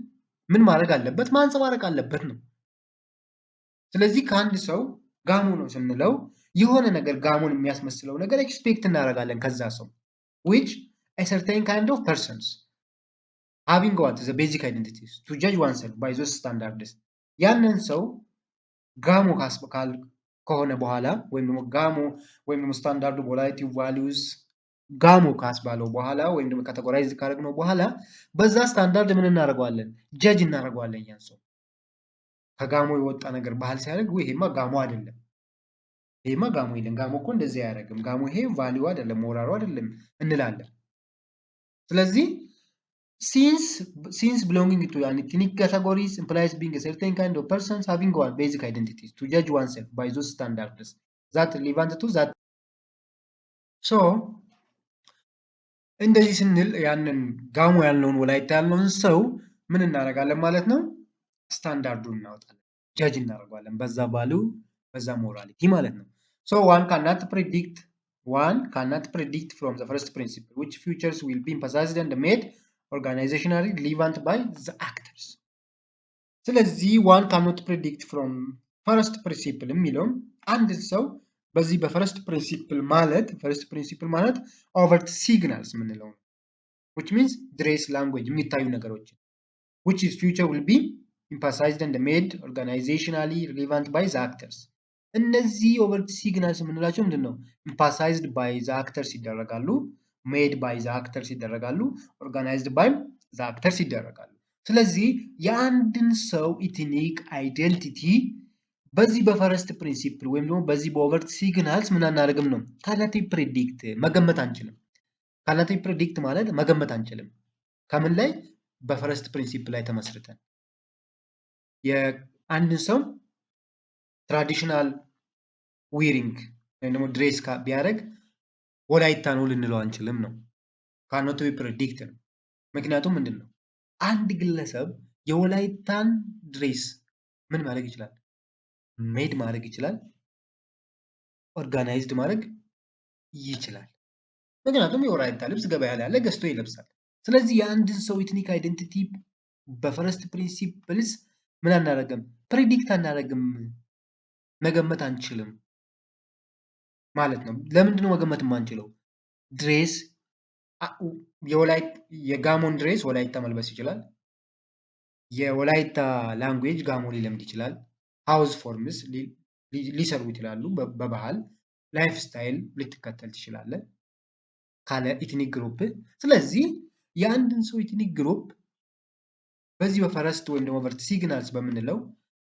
ምን ማድረግ አለበት? ማንጸባረቅ አለበት ነው። ስለዚህ ከአንድ ሰው ጋሞ ነው ስንለው የሆነ ነገር ጋሞን የሚያስመስለው ነገር ኤክስፔክት እናደርጋለን ከዛ ሰው which a certain kind of persons having what the basic identities to judge oneself by those standards ያንን ሰው ጋሞ ካስበካል ከሆነ በኋላ ወይም ደግሞ ጋሞ ወይም ደግሞ ስታንዳርዱ ሞራሊቲ ቫልዩስ ጋሞ ካስባለው በኋላ ወይም ደግሞ ካቴጎራይዝ ካደረግነው በኋላ በዛ ስታንዳርድ ምን እናደርገዋለን? ጀጅ እናደርገዋለን። ያን ሰው ከጋሞ የወጣ ነገር ባህል ሲያደርግ ወይ ይሄማ ጋሞ አይደለም፣ ይሄማ ጋሞ ይልን፣ ጋሞ እኮ እንደዚህ አያደርግም፣ ጋሞ ይሄ ቫልዩ አይደለም፣ ሞራሉ አይደለም እንላለን። ስለዚህ Since belonging to an ethnic categories implies being a certain kind of persons having one basic identities to judge oneself by those standards that relevant to that. So እንደዚህ ስንል ያንን ጋሞ ያልነውን ወላይታ ያልነውን ሰው ምን እናደርጋለን ማለት ነው? ስታንዳርዱን እናወጣለን፣ ጀጅ እናደርገዋለን በዛ ቫሉ በዛ ሞራሊቲ ማለት ነው። So one cannot predict from the first principle which futures will be emphasized and made organizationally relevant by the actors. ስለዚህ one cannot predict from first principle የሚለውም አንድ ሰው በዚህ በፈርስት ፕሪንሲፕል ማለት ኦቨርት ሲግናልስ የምንለው ነው። which means ድሬስ ላንጉዌጅ የሚታዩ ነገሮችን which is future will be emphasized and made organizationally relevant by the actors. እነዚህ ኦቨርት ሲግናልስ የምንላቸው ምንድን ነው? emphasized by the actors ይደረጋሉ፣ made by the actors ይደረጋሉ፣ organized by the actors ይደረጋሉ። ስለዚህ የአንድን ሰው ኢትኒክ አይደንቲቲ በዚህ በፈረስት ፕሪንሲፕል ወይም ደግሞ በዚህ በኦቨርት ሲግናልስ ምን አናደርግም ነው? ካናቲቭ ፕሬዲክት መገመት አንችልም። ካናቲቭ ፕሬዲክት ማለት መገመት አንችልም። ከምን ላይ? በፈረስት ፕሪንሲፕል ላይ ተመስርተን የአንድን ሰው ትራዲሽናል ዊሪንግ ወይም ደግሞ ድሬስ ቢያደርግ ወላይታ ነው ልንለው አንችልም ነው። ካኖት ቢ ፕሬዲክት ነው። ምክንያቱም ምንድን ነው? አንድ ግለሰብ የወላይታን ድሬስ ምን ማድረግ ይችላል? ሜድ ማድረግ ይችላል፣ ኦርጋናይዝድ ማድረግ ይችላል። ምክንያቱም የወላይታ ልብስ ገበያ ላይ ያለ ገዝቶ ይለብሳል። ስለዚህ የአንድን ሰው ኢትኒክ አይደንቲቲ በፈረስት ፕሪንሲፕልስ ምን አናደርግም? ፕሬዲክት አናደርግም፣ መገመት አንችልም ማለት ነው። ለምንድን ነው መገመት የማንችለው? ድሬስ የጋሞን ድሬስ ወላይታ መልበስ ይችላል። የወላይታ ላንጉዌጅ ጋሞ ሊለምድ ይችላል። ሃውስ ፎርምስ ሊሰሩ ይችላሉ። በባህል ላይፍ ስታይል ልትከተል ትችላለህ ካለ ኢትኒክ ግሩፕ። ስለዚህ የአንድን ሰው ኢትኒክ ግሩፕ በዚህ በፈረስት ወይም ደግሞ ኦቨርት ሲግናልስ በምንለው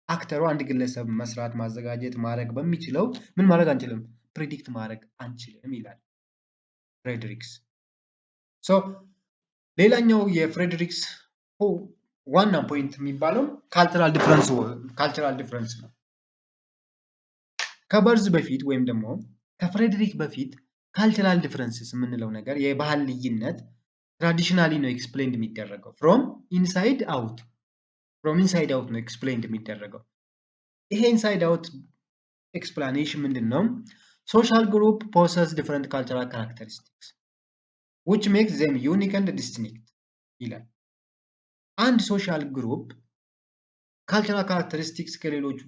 አክተሩ አንድ ግለሰብ መስራት፣ ማዘጋጀት፣ ማድረግ በሚችለው ምን ማድረግ አንችልም? ፕሬዲክት ማድረግ አንችልም ይላል ፍሬድሪክስ። ሌላኛው የፍሬድሪክስ ዋና ፖይንት የሚባለው ካልቸራል ዲፍረንስ ነው። ከበርዝ በፊት ወይም ደግሞ ከፍሬድሪክ በፊት ካልቸራል ዲፍረንስስ የምንለው ነገር የባህል ልዩነት ትራዲሽናሊ ነው ኤክስፕሌንድ የሚደረገው። ፍሮም ኢንሳይድ አውት ነው ኤክስፕሌንድ የሚደረገው። ይሄ ኢንሳይድ አውት ኤክስፕላኔሽን ምንድን ነው? ሶሻል ግሩፕ ፖሰስ ዲፍረንት ካልቸራል ካራክተሪስቲክስ which makes them unique and distinct ይላል። አንድ ሶሻል ግሩፕ ካልቸራል ካራክተሪስቲክስ ከሌሎቹ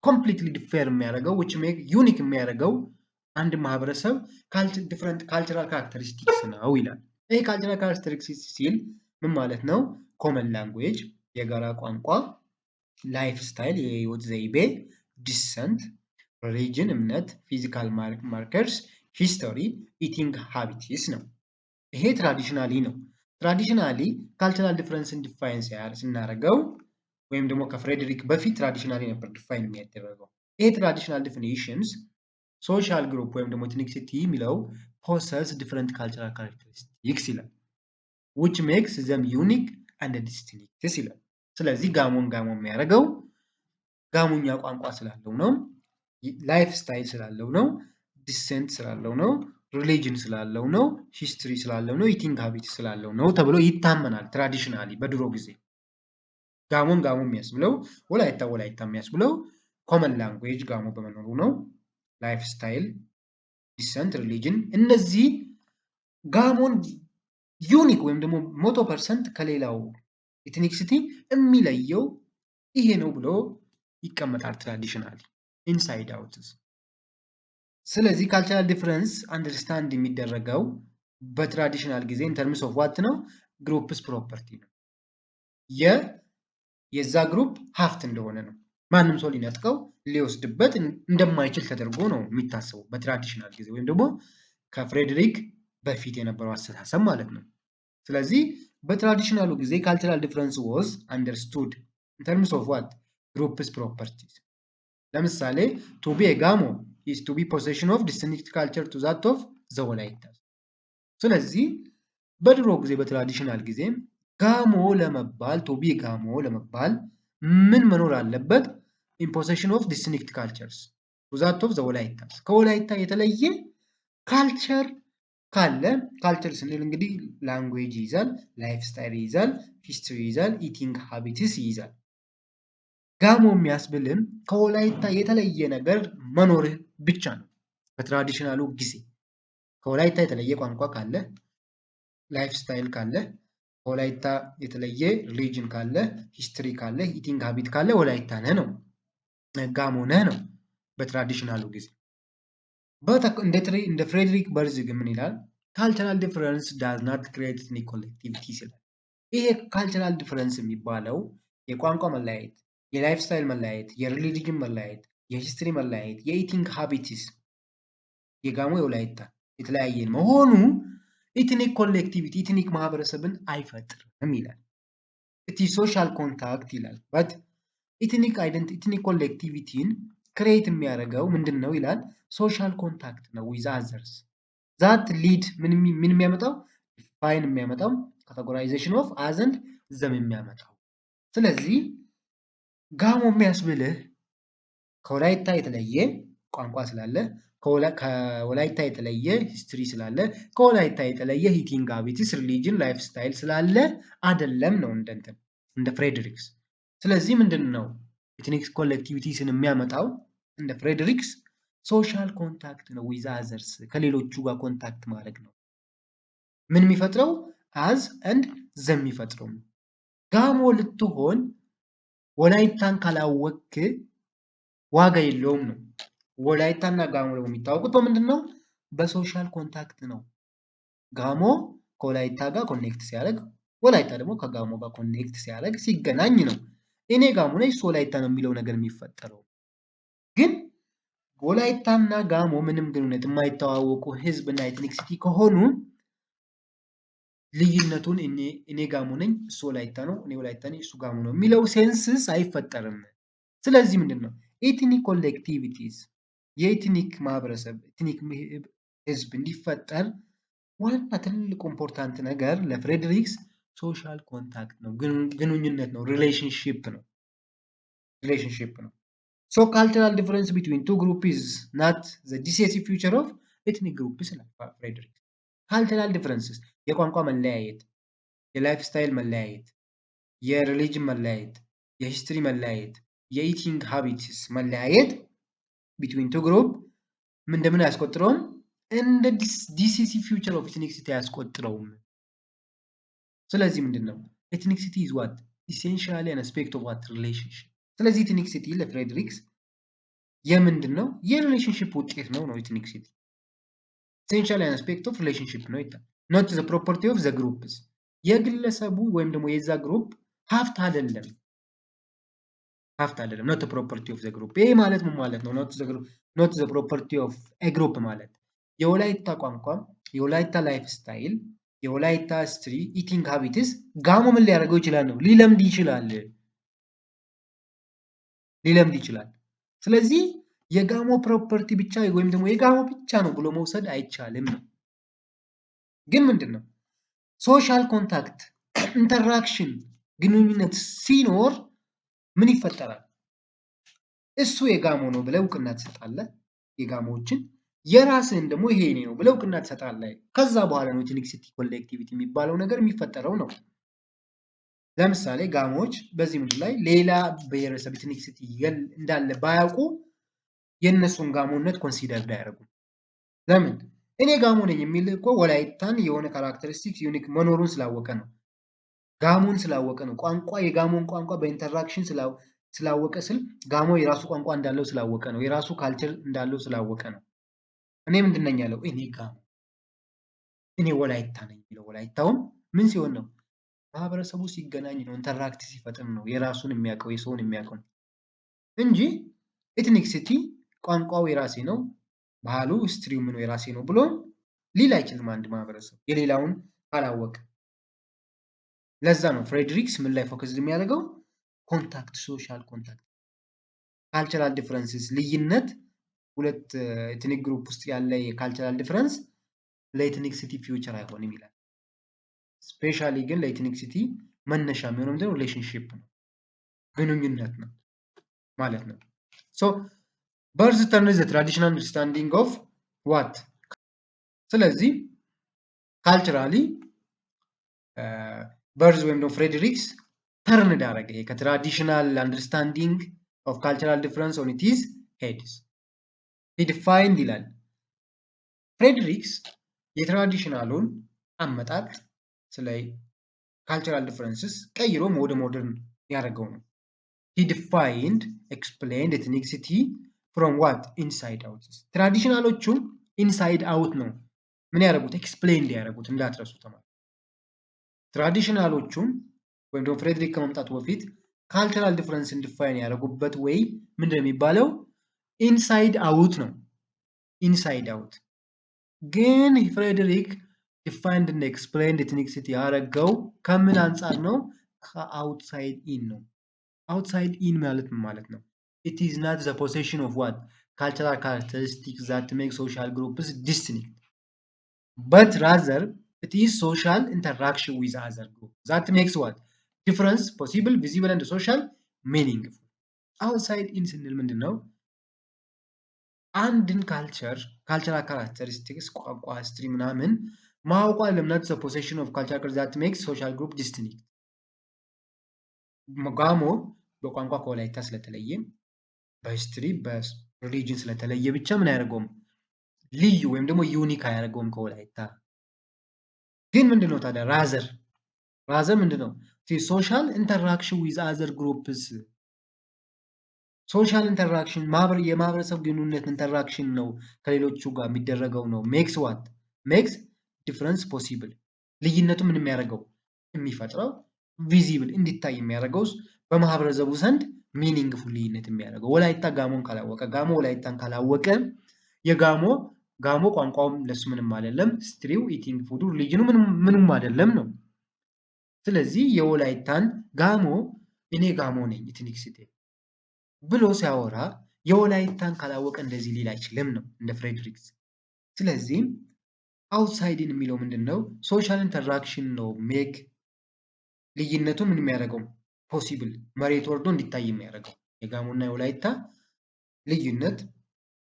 ኮምፕሊትሊ ዲፌር የሚያደርገው which make ዩኒክ የሚያደርገው አንድ ማህበረሰብ ዲፍረንት ካልቸራል ካራክተሪስቲክስ ነው ይላል። ይሄ ካልቸራል ካራክተሪስቲክስ ሲል ምን ማለት ነው? ኮመን ላንጉዌጅ የጋራ ቋንቋ፣ ላይፍ ስታይል የህይወት ዘይቤ፣ ዲሰንት፣ ሪሊጅን እምነት፣ ፊዚካል ማርከርስ፣ ሂስቶሪ፣ ኢቲንግ ሃቢትስ ነው። ይሄ ትራዲሽናሊ ነው። ትራዲሽናሊ ካልቸራል ዲፍረንስን ዲፋይን ስናደርገው ወይም ደግሞ ከፍሬድሪክ በፊት ትራዲሽናሊ ነበር ዲፋይን የሚያደረገው። ይሄ ትራዲሽናል ዲፊኒሽንስ ሶሻል ግሩፕ ወይም ደግሞ ኢትኒሲቲ የሚለው ፖሰስ ዲፍረንት ካልቸራል ካራክተሪስቲክስ ይላል which makes them unique and distinct ይላል። ስለዚህ ጋሞን ጋሞ የሚያደርገው ጋሞኛ ቋንቋ ስላለው ነው፣ ላይፍ ስታይል ስላለው ነው፣ ዲሰንት ስላለው ነው፣ ሪሊጅን ስላለው ነው፣ ሂስትሪ ስላለው ነው፣ ኢቲንግ ሃቢት ስላለው ነው ተብሎ ይታመናል። ትራዲሽናሊ በድሮ ጊዜ ጋሞን ጋሞ የሚያስብለው ወላይታ የሚያስብለው ኮመን ላንጉዌጅ ጋሞ በመኖሩ ነው። ላይፍ ስታይል፣ ዲሰንት፣ ሪሊጅን እነዚህ ጋሞን ዩኒክ ወይም ደግሞ 100% ከሌላው ኢትኒክሲቲ የሚለየው ይሄ ነው ብሎ ይቀመጣል ትራዲሽናሊ ኢንሳይድ አውትስ። ስለዚህ ካልቸራል ዲፍረንስ አንደርስታንድ የሚደረገው በትራዲሽናል ጊዜ ኢን ተርምስ ኦፍ ዋት ነው? ግሩፕስ ፕሮፐርቲ ነው። የዛ ግሩፕ ሀብት እንደሆነ ነው። ማንም ሰው ሊነጥቀው ሊወስድበት እንደማይችል ተደርጎ ነው የሚታሰበው በትራዲሽናል ጊዜ ወይም ደግሞ ከፍሬድሪክ በፊት የነበረው አስተሳሰብ ማለት ነው። ስለዚህ በትራዲሽናሉ ጊዜ ካልቸራል ዲፍረንስ ዋዝ አንደርስቱድ ኢን ተርምስ ኦፍ ዋት? ግሩፕስ ፕሮፐርቲስ። ለምሳሌ ቱ ቢ ጋሞ is to be possession of distinct culture to that of the ወላይታ። ስለዚህ በድሮ ጊዜ በትራዲሽናል ጊዜ ጋሞ ለመባል ቶቢ ጋሞ ለመባል ምን መኖር አለበት? ኢምፖሴሽን ኦፍ ዲስቲንክት ካልቸርስ ዛት ኦፍ ዘ ወላይታስ ከወላይታ የተለየ ካልቸር ካለ ካልቸር ስንል እንግዲህ ላንጉዌጅ ይይዛል፣ ላይፍ ስታይል ይይዛል፣ ሂስትሪ ይይዛል፣ ኢቲንግ ሃቢትስ ይይዛል። ጋሞ የሚያስብልን ከወላይታ የተለየ ነገር መኖርህ ብቻ ነው። በትራዲሽናሉ ጊዜ ከወላይታ የተለየ ቋንቋ ካለ፣ ላይፍ ስታይል ካለ፣ ከወላይታ የተለየ ሪሊጅን ካለ፣ ሂስትሪ ካለ፣ ኢቲንግ ሃቢት ካለ ወላይታ ነህ ነው፣ ጋሞ ነህ ነው በትራዲሽናሉ ጊዜ። እንደ ፍሬድሪክ በርዝ ግን ምን ይላል? ካልቸራል ዲፈረንስ ዳዝ ናት ክሬት ኤትኒክ ኮሌክቲቪቲስ ይላል። ይሄ ካልቸራል ዲፈረንስ የሚባለው የቋንቋ መለያየት፣ የላይፍ ስታይል መለያየት፣ የሪሊጅን መለያየት፣ የሂስትሪ መለያየት፣ የኢቲንግ ሃቢትስ የጋሞ የወላይታ የተለያየ መሆኑ ኢትኒክ ኮሌክቲቪቲ ኢትኒክ ማህበረሰብን አይፈጥርም ይላል። እቲ ሶሻል ኮንታክት ይላል። በት ኢትኒክ አይደንቲቲ ኢትኒክ ኮሌክቲቪቲን ክሬት የሚያደርገው ምንድን ነው ይላል? ሶሻል ኮንታክት ነው ዊዝ አዘርስ ዛት ሊድ ምን የሚያመጣው ዲፋይን የሚያመጣው ካቴጎራይዜሽን ኦፍ አዘንድ ዘም የሚያመጣው። ስለዚህ ጋሞ የሚያስብልህ ከወላይታ የተለየ ቋንቋ ስላለ፣ ከወላይታ የተለየ ሂስትሪ ስላለ፣ ከወላይታ የተለየ ኢቲንግ ሃቢትስ፣ ሪሊጅን፣ ላይፍ ስታይል ስላለ አይደለም ነው እንደ ፍሬድሪክስ። ስለዚህ ምንድን ነው ኢትኒክ ኮሌክቲቪቲስን የሚያመጣው እንደ ፍሬድሪክስ ሶሻል ኮንታክት ነው ዊዝ አዘርስ ከሌሎቹ ጋር ኮንታክት ማድረግ ነው። ምን የሚፈጥረው አዝ ኤንድ ዘም የሚፈጥረው ነው። ጋሞ ልትሆን ወላይታን ካላወክ ዋጋ የለውም ነው። ወላይታና ጋሞ ደግሞ የሚታወቁት በምንድን ነው? በሶሻል ኮንታክት ነው። ጋሞ ከወላይታ ጋር ኮኔክት ሲያደርግ፣ ወላይታ ደግሞ ከጋሞ ጋር ኮኔክት ሲያደርግ ሲገናኝ ነው። እኔ ጋሞ ነኝ እሱ ወላይታ ነው የሚለው ነገር የሚፈጠረው። ግን ወላይታና ጋሞ ምንም ግንኙነት የማይተዋወቁ ህዝብና ኤትኒክሲቲ ከሆኑ ልዩነቱን እኔ ጋሞ ነኝ እሱ ወላይታ ነው፣ እኔ ወላይታ ነኝ እሱ ጋሞ ነው የሚለው ሴንስስ አይፈጠርም። ስለዚህ ምንድን ነው ኤትኒክ ኮሌክቲቪቲስ የኤትኒክ ማህበረሰብ ኤትኒክ ህዝብ እንዲፈጠር ዋና ትልቁ ኢምፖርታንት ነገር ለፍሬድሪክስ ሶሻል ኮንታክት ነው፣ ግንኙነት ነው፣ ሪሌሽንሺፕ ነው። So cultural difference between two groups is not the decisive feature of ethnic groups ይላል ፍሬድሪክ። ካልቸራል ዲፍረንስስ የቋንቋ መለያየት፣ የላይፍ ስታይል መለያየት፣ የሪሊጅን መለያየት፣ የሂስትሪ መለያየት፣ የኢቲንግ ሃቢትስ መለያየት ቢትዊን ቱ ግሩፕ እንደምን አያስቆጥረውም? እንደ ዲሲሲቭ ፊውቸር ኦፍ ኢትኒክሲቲ አያስቆጥረውም። ስለዚህ ምንድን ነው ኢትኒክሲቲ ኢዝ ዋት ኢሴንሻሊ አን አስፔክት ኦፍ ዋት ሪሌሽንሽፕ። ስለዚህ ኢትኒክሲቲ ለፍሬድሪክስ የምንድን ነው የሪሌሽንሽፕ ውጤት ነው ኢትኒክሲቲ ኢሴንሻሊ አን አስፔክት ኦፍ ሪሌሽንሽፕ ነው ይላል። ኖት ዘ ፕሮፐርቲ ኦፍ ዘ ግሩፕስ የግለሰቡ ወይም ደግሞ የዛ ግሩፕ ሀብት አይደለም ኖት ፕሮፐርቲ ኦፍ ዘ ግሩፕ። ይሄ ማለት ምን ማለት ነው? ኖት ዘ ፕሮፐርቲ ኦፍ ኤ ግሩፕ ማለት የወላይታ ቋንቋ፣ የወላይታ ላይፍ ስታይል፣ የወላይታ ሂስትሪ፣ ኢቲንግ ሃቢትስ ጋሞ ምን ሊያደርገው ይችላል ነው ሊለምድ ይችላል። ስለዚህ የጋሞ ፕሮፐርቲ ብቻ ወይም ደግሞ የጋሞ ብቻ ነው ብሎ መውሰድ አይቻልም ነው። ግን ምንድን ነው ሶሻል ኮንታክት ኢንተራክሽን ግንኙነት ሲኖር ምን ይፈጠራል? እሱ የጋሞ ነው ብለህ እውቅና ትሰጣለህ የጋሞዎችን፣ የራስህን ደግሞ ይሄ እኔ ነው ብለህ እውቅና ትሰጣለህ። ከዛ በኋላ ነው ኢትኒክሲቲ ኮሌክቲቪቲ የሚባለው ነገር የሚፈጠረው ነው። ለምሳሌ ጋሞዎች በዚህ ምድር ላይ ሌላ ብሔረሰብ ኢትኒክሲቲ እንዳለ ባያውቁ የእነሱን ጋሞነት ኮንሲደርድ አያደርጉም። ለምን? እኔ ጋሞ ነኝ የሚል እኮ ወላይታን የሆነ ካራክተሪስቲክስ ዩኒክ መኖሩን ስላወቀ ነው። ጋሞን ስላወቀ ነው። ቋንቋ የጋሞን ቋንቋ በኢንተራክሽን ስላወቀ ጋሞ የራሱ ቋንቋ እንዳለው ስላወቀ ነው። የራሱ ካልቸር እንዳለው ስላወቀ ነው። እኔ ምንድን ነኝ ያለው? እኔ ጋሞ እኔ ወላይታ ነኝ የሚለው ወላይታውም ምን ሲሆን ነው? ማህበረሰቡ ሲገናኝ ነው፣ ኢንተራክት ሲፈጥር ነው የራሱን የሚያውቀው የሰውን የሚያውቀው እንጂ ኤትኒክሲቲ ቋንቋው የራሴ ነው፣ ባህሉ ሂስትሪው ምኑ የራሴ ነው ብሎ ሊል አይችልም አንድ ማህበረሰብ የሌላውን አላወቀ። ለዛ ነው ፍሬድሪክስ ምን ላይ ፎከስ የሚያደርገው? ኮንታክት፣ ሶሻል ኮንታክት፣ ካልቸራል ዲፍረንስስ ልዩነት፣ ሁለት ኤትኒክ ግሩፕ ውስጥ ያለ የካልቸራል ዲፍረንስ ለኤትኒክሲቲ ፊውቸር አይሆንም ይላል። ስፔሻሊ ግን ለኤትኒክሲቲ መነሻ የሚሆነው ምንድነው? ሪሌሽንሺፕ ነው፣ ግንኙነት ነው ማለት ነው። ሶ በርዝ ተርን ዘ ትራዲሽናል አንደርስታንዲንግ ኦፍ ዋት። ስለዚህ ካልቸራሊ በርዝ ወይም ደግሞ ፍሬድሪክስ ተርን ዳረገ ይሄ ከትራዲሽናል አንደርስታንዲንግ ኦፍ ካልቸራል ዲፍረንስ ኦን ኢትስ ሄድስ ሂ ዲፋይንድ ይላል ፍሬድሪክስ የትራዲሽናሉን አመጣጥ ስለ ካልቸራል ዲፍረንስስ ቀይሮ ወደ ሞደርን ያደረገው ነው። ሂ ዲፋይንድ ኤክስፕሌንድ ኤትኒክሲቲ ፍሮም ዋት ኢንሳይድ አውት። ትራዲሽናሎቹን ኢንሳይድ አውት ነው ምን ያደረጉት? ኤክስፕሌንድ ያደረጉት። እንዳትረሱ ተማሪ። ትራዲሽናሎቹን ወይም ደግሞ ፍሬድሪክ ከመምጣቱ በፊት ካልቸራል ዲፍረንስን ዲፋይን ያደረጉበት ወይ ምንድን የሚባለው? ኢንሳይድ አውት ነው። ኢንሳይድ አውት ግን ፍሬድሪክ ዲፋይንድ እና ኤክስፕሌንድ ኤትኒክሲቲ ያደረገው ከምን አንጻር ነው? ከአውትሳይድ ኢን ነው። አውትሳይድ ኢን ማለት ምን ማለት ነው? ኢት ኢዝ ናት ዘ ፖሴሽን ኦፍ ዋት ካልቸራል ካራክተሪስቲክስ ዛት ሜክ ሶሻል ግሩፕስ ዲስቲንክት በት ራዘር ኢት ኢዝ ሶሻል ኢንተራክሽን ዊዝ አዘር ግሩፕ ዛት ሜክስ ዋት ዲፍረንስ ፖሲብል ቪዚብል ኤንድ ሶሻል ሚኒንግፉል። አውትሳይድ ኢን ስንል ምንድን ነው? አንድን ካልቸራል ካራክተሪስቲክስ ቋንቋ፣ ሂስትሪ ምናምን ማወቋ ለምናት ዘ ፖሴሽን ኦፍ ካልቸራል ዛት ሜክስ ሶሻል ግሩፕ ዲስቲንክት። ጋሞ በቋንቋ ከወላይታ ስለተለየ በሂስትሪ በሪሊጅን ስለተለየ ብቻ ምን አያደርገውም? ልዩ ወይም ደግሞ ዩኒክ አያደርገውም ከወላይታ። ግን ምንድነው ታዲያ ራዘር ምንድነው? ሶሻል ኢንተራክሽን ዊዝ አዘር ግሩፕስ። ሶሻል ኢንተራክሽን የማህበረሰብ ግንኙነት ኢንተራክሽን ነው ከሌሎቹ ጋር የሚደረገው ነው። ሜክስ ዋት ሜክስ ዲፍረንስ ፖሲብል። ልዩነቱ ምን የሚያደርገው? የሚፈጥረው ቪዚብል እንዲታይ የሚያደርገው በማህበረሰቡ ዘንድ ሚኒንግፉል ልዩነት የሚያደርገው። ወላይታ ጋሞን ካላወቀ፣ ጋሞ ወላይታን ካላወቀ ጋሞ ቋንቋውም ለሱ ምንም አይደለም፣ ስትሪው ኢቲንግ ፉዱ ሪሊጅኑ ምንም አይደለም ነው። ስለዚህ የወላይታን ጋሞ እኔ ጋሞ ነኝ ኢትኒክሲቲ ብሎ ሲያወራ የወላይታን ካላወቀ እንደዚህ ሊል አይችልም ነው እንደ ፍሬድሪክስ። ስለዚህ አውትሳይድን የሚለው ምንድን ነው? ሶሻል ኢንተራክሽን ነው ሜክ ልዩነቱ ምን የሚያደርገው ፖሲብል መሬት ወርዶ እንዲታይ የሚያደርገው የጋሞና የወላይታ ልዩነት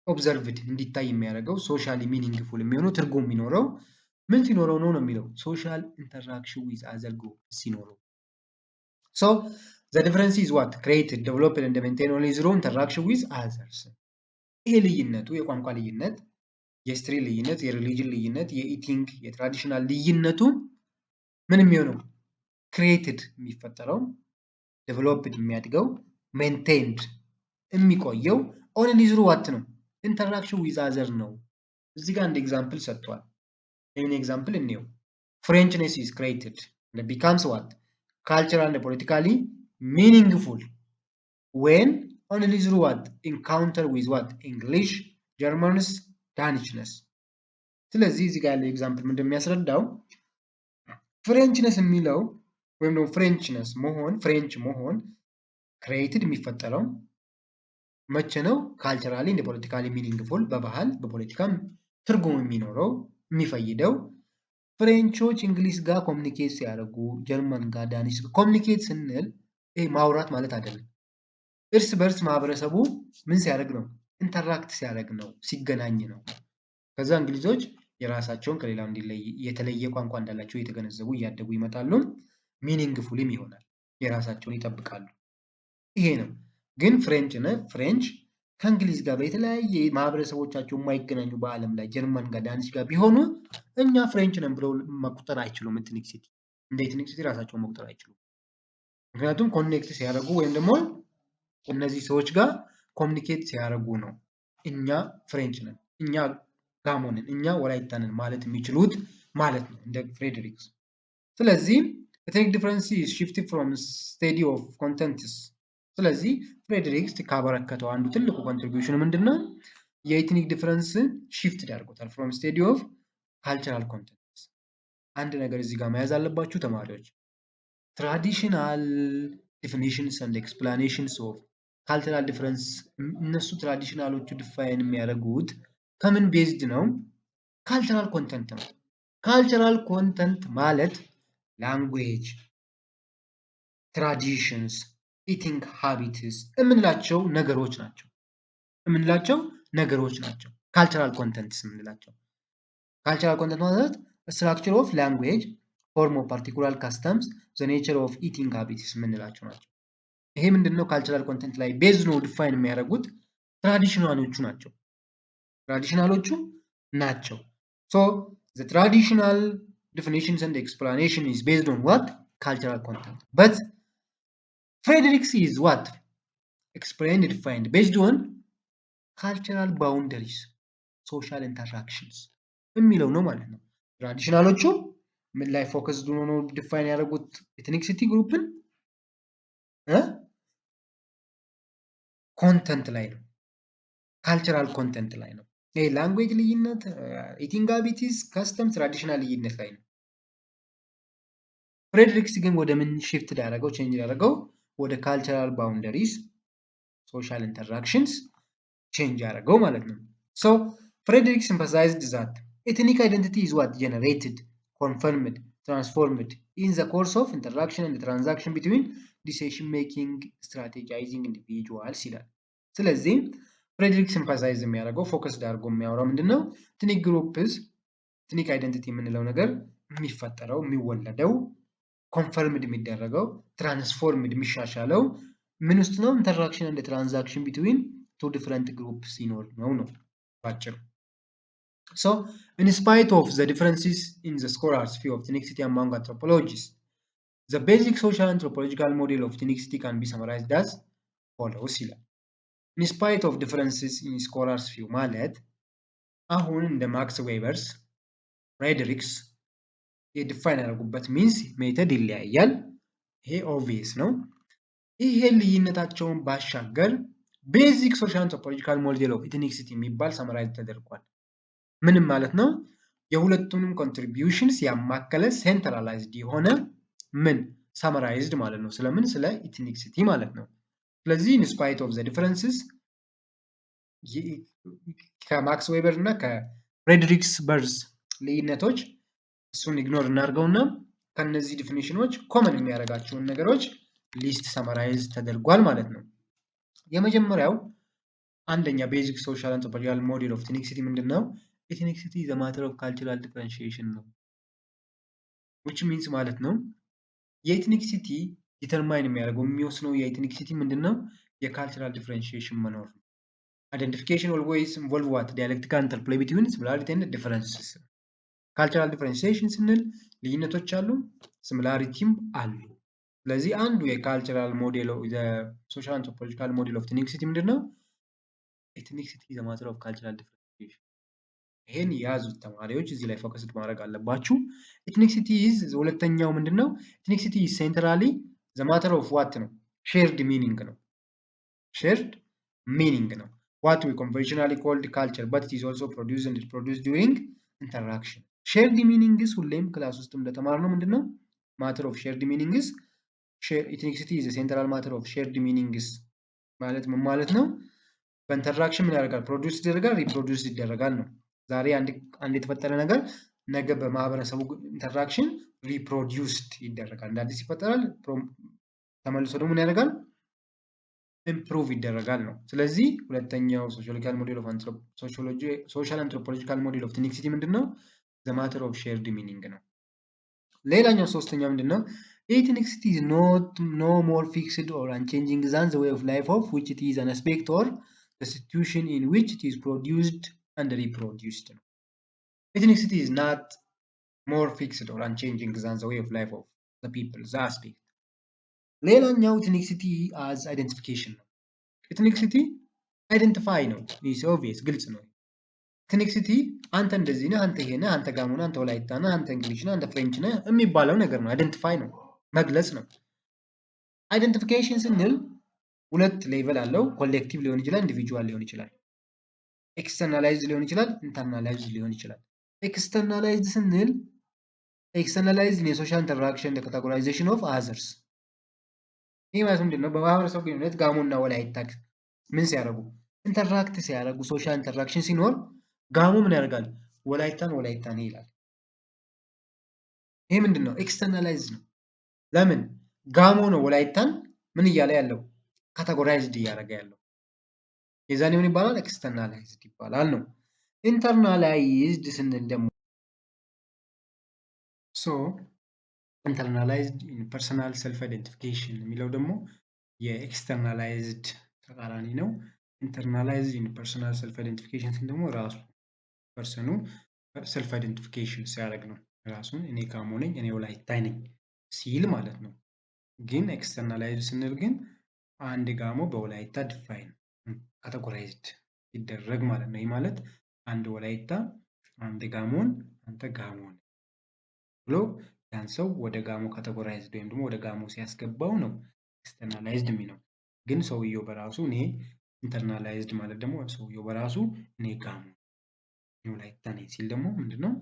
ኦብዘርቭድ እንዲታይ የሚያደርገው ሶሻሊ ሚኒንግፉል የሚሆነው ትርጉም የሚኖረው ምን ሲኖረው ነው የሚለው ሶሻል ኢንተራክሽን ዊዝ አዘር ግሩፕ ሲኖረው። ሶ ዘ ዲፍረንስ ኢዝ ዋት ክሬትድ ዴቨሎፕድ ኤንድ ሜንቴን ኦንሊ ዝሮ ኢንተራክሽን ዊዝ አዘርስ። ይሄ ልዩነቱ የቋንቋ ልዩነት፣ የሂስትሪ ልዩነት፣ የሪሊጅን ልዩነት፣ የኢቲንግ የትራዲሽናል ልዩነቱ ምን የሚሆነው ክሬትድ የሚፈጠረው ዴቨሎፕድ የሚያድገው ሜንቴንድ የሚቆየው ኦንሊ ዝሩ ዋት ነው ኢንተራክሽን ዊዝ አዘር ነው። እዚህ ጋር አንድ ኤግዛምፕል ሰጥቷል። ይህን ኤግዛምፕል እንየው። ፍሬንችነስ ኢዝ ክሬትድ and becomes what cultural and politically meaningful when only through what encounter with what English, Germans, Danishness። ስለዚህ እዚህ ጋር ያለው ኤግዛምፕል ምንድን የሚያስረዳው ፍሬንችነስ የሚለው ወይም ደግሞ ፍሬንችነስ መሆን ፍሬንች መሆን ክሬትድ የሚፈጠረው መቼ ነው? ካልቸራሊ እንደ ፖለቲካሊ ሚኒንግፉል በባህል በፖለቲካም ትርጉም የሚኖረው የሚፈይደው ፍሬንቾች እንግሊዝ ጋር ኮሚኒኬት ሲያደርጉ፣ ጀርመን ጋር ዳኒሽ ኮሚኒኬት ስንል ይሄ ማውራት ማለት አይደለም። እርስ በርስ ማህበረሰቡ ምን ሲያደርግ ነው? ኢንተራክት ሲያደርግ ነው፣ ሲገናኝ ነው። ከዛ እንግሊዞች የራሳቸውን ከሌላው እንዲለይ የተለየ ቋንቋ እንዳላቸው እየተገነዘቡ እያደጉ ይመጣሉ። ሚኒንግፉልም ይሆናል፣ የራሳቸውን ይጠብቃሉ። ይሄ ነው። ግን ፍሬንች ከእንግሊዝ ጋር በተለያየ ማህበረሰቦቻቸው የማይገናኙ በዓለም ላይ ጀርመን ጋር ዳኒሽ ጋር ቢሆኑ እኛ ፍሬንች ነን ብለው መቁጠር አይችሉም። ኢትኒክሲቲ እንደ ኢትኒክሲቲ ራሳቸውን መቁጠር አይችሉም። ምክንያቱም ኮኔክት ሲያደርጉ ወይም ደግሞ እነዚህ ሰዎች ጋር ኮሚኒኬት ሲያደርጉ ነው እኛ ፍሬንች ነን፣ እኛ ጋሞ ነን፣ እኛ ወላይታ ነን ማለት የሚችሉት ማለት ነው እንደ ፍሬድሪክስ። ስለዚህ ethnic difference is shifted from study of contents። ስለዚህ ፍሬድሪክስ ካበረከተው አንዱ ትልቁ ኮንትሪቢዩሽን ምንድነው? የኤትኒክ ዲፈረንስ ሽፍት ያደርጉታል ፍሮም ስቴዲ ኦፍ ካልቸራል ኮንተንትስ። አንድ ነገር እዚህ ጋር መያዝ አለባችሁ ተማሪዎች። ትራዲሽናል ዲፊኒሽንስ ኤንድ ኤክስፕላኔሽንስ ኦፍ ካልቸራል ዲፈረንስ እነሱ ትራዲሽናሎቹ ዲፋይን የሚያደርጉት ከምን ቤዝድ ነው? ካልቸራል ኮንተንት ነው። ካልቸራል ኮንተንት ማለት ላንጉዌጅ፣ ትራዲሽንስ፣ ኢቲንግ ሃቢትስ የምንላቸው ነገሮች ናቸው። ካልቸራል ኮንተንትስ የምንላቸው ካልቸራል ኮንተንት ማለት ስትራክቸር ኦፍ ላንጉዌጅ፣ ፎርም ኦፍ ፓርቲኩላር ካስተምስ፣ ዘ ኔቸር ኦፍ ኢቲንግ ሃቢትስ የምንላቸው ናቸው። ይሄ ምንድነው? ካልቸራል ኮንተንት ላይ ቤዝ ነው ዲፋይን የሚያደርጉት ትራዲሽናሎቹ ናቸው። ሶ the traditional definitions and explanation is based on what? Cultural content. But Frederick's is what? Explained and defined based on cultural boundaries, social interactions የሚለው ነው ማለት ነው። ትራዲሽናሎቹ ምን ላይ ፎከስድ ሆኖ ነው ዲፋይን ያደረጉት ኤትኒክሲቲ ግሩፕን? ኮንተንት ላይ ነው፣ ካልቸራል ኮንተንት ላይ ነው። ይሄ ላንጉዌጅ ልዩነት፣ ኢቲንግ ሃቢትስ፣ ከስተም፣ ትራዲሽናል ልዩነት ላይ ነው። ፍሬድሪክስ ግን ወደ ምን ሽፍት ያደረገው ቼንጅ ያደረገው ወደ ካልቸራል ባውንደሪስ፣ ሶሻል ኢንተራክሽንስ ቼንጅ ያደረገው ማለት ነው። ሶ ፍሬድሪክስ emphasized that ethnic identity is what generated, confirmed, transformed in the course of interaction and transaction between decision making strategizing individuals ይላል። ስለዚህ ፍሬድሪክስ ኤምፋሳይዝ የሚያደርገው ፎከስ አድርጎ የሚያወራው ምንድነው? ኤትኒክ ግሩፕስ፣ ኤትኒክ አይደንቲቲ የምንለው ነገር የሚፈጠረው የሚወለደው ኮንፈርምድ የሚደረገው ትራንስፎርምድ የሚሻሻለው ምን ውስጥ ነው? ኢንተራክሽን እንደ ትራንዛክሽን ቢትዊን ቱ ዲፈረንት ግሩፕስ ሲኖር ነው ባጭሩ። So, in spite of the differences in the scholars' view of ethnicity among anthropologists, the basic social anthropological model of ethnicity can be summarized as follows ይላል። In spite of differences in scholars' view ማለት አሁን እንደ ማክስ ዌበርስ፣ ፍሬድሪክስ የዲፋይን ያደረጉበት ሚንስ ሜተድ ይለያያል። ይሄ ኦብቪየስ ነው። ይሄ ልዩነታቸውን ባሻገር ቤዚክ ሶሻል አንትሮፖሎጂካል ሞዴል ኦፍ ኢትኒክሲቲ የሚባል ሰመራይዝ ተደርጓል። ምንም ማለት ነው? የሁለቱንም ኮንትሪቢዩሽንስ ያማከለ ሴንትራላይዝድ የሆነ ምን ሰመራይዝድ ማለት ነው። ስለምን? ስለ ኢትኒክሲቲ ማለት ነው። ስለዚህ ኢንስፓይት ኦፍ ዘ ዲፈረንስስ ከማክስ ዌበር እና ከፍሬድሪክስ በርዝ ልዩነቶች እሱን ኢግኖር እናድርገውና ከነዚህ ዲፊኒሽኖች ኮመን የሚያደርጋቸውን ነገሮች ሊስት ሰመራይዝ ተደርጓል ማለት ነው። የመጀመሪያው አንደኛ ቤዚክ ሶሻል አንትሮፖሎጂካል ሞዴል ኦፍ ኢትኒክሲቲ ምንድነው? ኢትኒክሲቲ ዘ ማተር ኦፍ ካልቸራል ዲፈረንሺዬሽን ነው። which means ማለት ነው የኢትኒክሲቲ ዲተርማይን የሚያደርገው የሚወስነው የኢትኒክሲቲ ምንድነው? የካልቸራል ዲፈረንሺዬሽን መኖር ነው። አይደንቲፊኬሽን ኦልዌይስ ኢንቮልቭ ዋት ዲያሌክቲካል ኢንተርፕሌይ ቢትዊን ሲሚላሪቲ ኤንድ ዲፈረንስስ። ካልቸራል ዲፈረንሺዬሽን ስንል ልዩነቶች አሉ፣ ሲሚላሪቲም አሉ። ስለዚህ አንዱ የካልቸራል ሞዴል ሶሻል አንትሮፖሎጂካል ሞዴል ኦፍ ኢትኒክሲቲ ምንድነው? ኢትኒክሲቲ ዘ ማተር ኦፍ ካልቸራል ዲፈረንሺዬሽን። ይሄን የያዙት ተማሪዎች እዚህ ላይ ፎከስ ማድረግ አለባችሁ። ኢትኒክሲቲ ኢዝ ሁለተኛው ምንድነው? ኢትኒክሲቲ ኢዝ ሴንትራሊ ዘ ማተር ኦፍ ዋት ነው? ሼርድ ሚኒንግ ነው። ሼርድ ሚኒንግ ነው። ዋት ዊ ኮንቬንሽናሊ ኮልድ ካልቸር በት ኢዝ ኦልሶ ፕሮዲውስድ ኤንድ ሪፕሮዲውስድ ዱሪንግ ኢንተራክሽን። ሼርድ ሚኒንግስ ሁሌም ክላስ ውስጥ እንደተማርነው ምንድነው? ማተር ኦፍ ሼርድ ሚኒንግስ ኢትኒክሲቲ ኢዝ ሴንትራል ማተር ኦፍ ሼርድ ሚኒንግስ ማለት ምን ማለት ነው? በኢንተራክሽን ምን ያደርጋል? ፕሮዲውስ ይደረጋል፣ ሪፕሮዲውስ ይደረጋል ነው። ዛሬ አንድ የተፈጠረ ነገር ነገ በማህበረሰቡ ኢንተራክሽን ሪፕሮዲውስድ ይደረጋል፣ እንደ አዲስ ይፈጠራል፣ ተመልሶ ደግሞ ምን ያደርጋል? ኢምፕሩቭ ይደረጋል ነው። ስለዚህ ሁለተኛው ሶሻል ሞዴል ኦፍ ሶሻል አንትሮፖሎጂካል ሞዴል ኦፍ ኢትኒክሲቲ ምንድነው? ዘ ማተር ኦፍ ሼርድ ሚኒንግ ነው። ሌላኛው ሶስተኛው ምንድነው? ኢትኒክሲቲ is no more fixed or unchanging than the way of life of which it is an aspect or the situation in which it is produced and reproduced. Ethnicity is not more fixed or unchanging than the way of life of the people, the aspect. ሌላኛው ኢትኒክሲቲ as identification ነው። ኢትኒክሲቲ አይደንቲፋይ ነው። is obvious ግልጽ ነው። ኢትኒክሲቲ አንተ እንደዚህ ነህ፣ አንተ ይሄ ነህ፣ አንተ ጋሞ ነህ፣ አንተ ወላይታ ነህ፣ አንተ እንግሊሽ ነህ፣ አንተ ፍሬንች ነህ የሚባለው ነገር ነው። አይደንቲፋይ ነው፣ መግለጽ ነው። አይደንቲፊኬሽን ስንል ሁለት ሌቨል አለው። ኮሌክቲቭ ሊሆን ይችላል፣ ኢንዲቪጁዋል ሊሆን ይችላል። ኤክስተርናላይዝድ ሊሆን ይችላል፣ ኢንተርናላይዝድ ሊሆን ይችላል። ኤክስተርናላይዝድ ስንል ኤክስተርናላይዝድ የሶሻል ኢንተራክሽን ካቴጎራይዜሽን ኦፍ አዘርስ። ይህ ማለት ምንድነው? በማህበረሰብ ግንኙነት ጋሞና ወላይታ ምን ሲያደርጉ? ኢንተራክት ሲያደርጉ፣ ሶሻል ኢንተራክሽን ሲኖር ጋሞ ምን ያደርጋል? ወላይታን ይላል። ይሄ ምንድነው? ኤክስተርናላይዝድ ነው። ለምን? ጋሞ ነው ወላይታን ምን እያለ ያለው ካተጎራይዝድ እያደረገ ያለው። የዛኔ ምን ይባላል? ኤክስተርናላይዝድ ይባላል ነው። ኢንተርናላይዝድ ስንል ደግሞ ኢንተርናላይዝድ ፐርሰናል ሰልፍ አይደንቲፊኬሽን የሚለው ደግሞ የኤክስተርናላይዝድ ተቃራኒ ነው። ኢንተርናላይዝድ ፐርሰናል ሰልፍ አይደንቲፊኬሽን ስንል ደግሞ ራሱ ፐርሰኑ ሰልፍ አይደንቲፊኬሽን ሲያደርግ ነው። ራሱን እኔ ጋሞ ነኝ፣ እኔ ወላይታይ ነኝ ሲል ማለት ነው። ግን ኤክስተርናላይዝድ ስንል ግን አንድ ጋሞ በወላይታ ዲፋይን ካተጎራይዝድ ሲደረግ ማለት ነው። ይህ ማለት አንድ ወላይታ አንድ ጋሞን አንተ ጋሞ ነህ ብሎ ያን ሰው ወደ ጋሞ ካተጎራይዝድ ወይም ደግሞ ወደ ጋሞ ሲያስገባው ነው ኤክስተርናላይዝድ የሚለው። ግን ሰውየው በራሱ እኔ ኢንተርናላይዝድ ማለት ደግሞ ሰውየው በራሱ እኔ ጋሞ ወላይታ ነኝ ሲል ደግሞ ምንድነው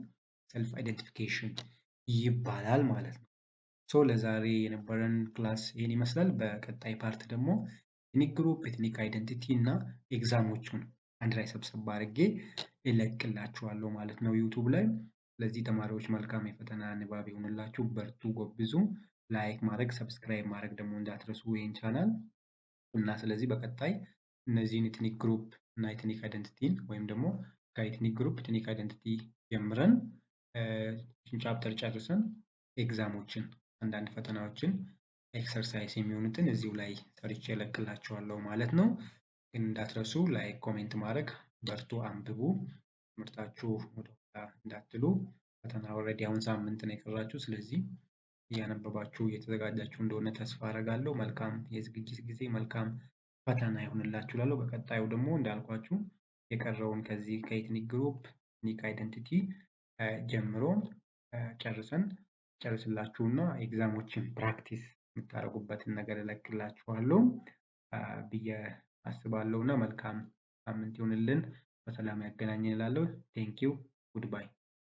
ሰልፍ አይደንቲፊኬሽን ይባላል ማለት ነው። ለዛሬ የነበረን ክላስ ይህን ይመስላል። በቀጣይ ፓርት ደግሞ ኤትኒክ ግሩፕ፣ ኤትኒክ አይደንቲቲ እና ኤግዛሞቹን አንድ ላይ ሰብሰብ አድርጌ እለቅላችኋለሁ ማለት ነው ዩቱብ ላይ። ስለዚህ ተማሪዎች መልካም የፈተና ንባብ ይሆንላችሁ፣ በርቱ፣ ጎብዙ። ላይክ ማድረግ ሰብስክራይብ ማድረግ ደግሞ እንዳትረሱ ይህን ቻናል እና ስለዚህ በቀጣይ እነዚህን ኤትኒክ ግሩፕ እና ኤትኒክ አይደንቲቲን ወይም ደግሞ ከኤትኒክ ግሩፕ ኤትኒክ አይደንቲቲ ጀምረን ቻፕተር ጨርሰን ኤግዛሞችን አንዳንድ ፈተናዎችን ኤክሰርሳይዝ የሚሆኑትን እዚሁ ላይ ሰርቼ እለቅላችኋለሁ ማለት ነው። ግን እንዳትረሱ ላይክ ኮሜንት ማድረግ፣ በርቱ፣ አንብቡ፣ ትምህርታችሁ ወደኋላ እንዳትሉ። ፈተና ኦልሬዲ አሁን ሳምንት ነው የቀራችሁ። ስለዚህ እያነበባችሁ እየተዘጋጃችሁ እንደሆነ ተስፋ አደርጋለሁ። መልካም የዝግጅት ጊዜ፣ መልካም ፈተና ይሆንላችሁ እላለሁ። በቀጣዩ ደግሞ እንዳልኳችሁ የቀረውን ከዚህ ከኤትኒክ ግሩፕ ኤትኒክ አይደንቲቲ ጀምሮ ጨርስላችሁና ኤግዛሞችን ፕራክቲስ የምታደርጉበትን ነገር እለቅላችኋለሁ ብዬ አስባለሁ እና መልካም ሳምንት ይሁንልን። በሰላም ያገናኘን እላለሁ። ቴንኪው ጉድባይ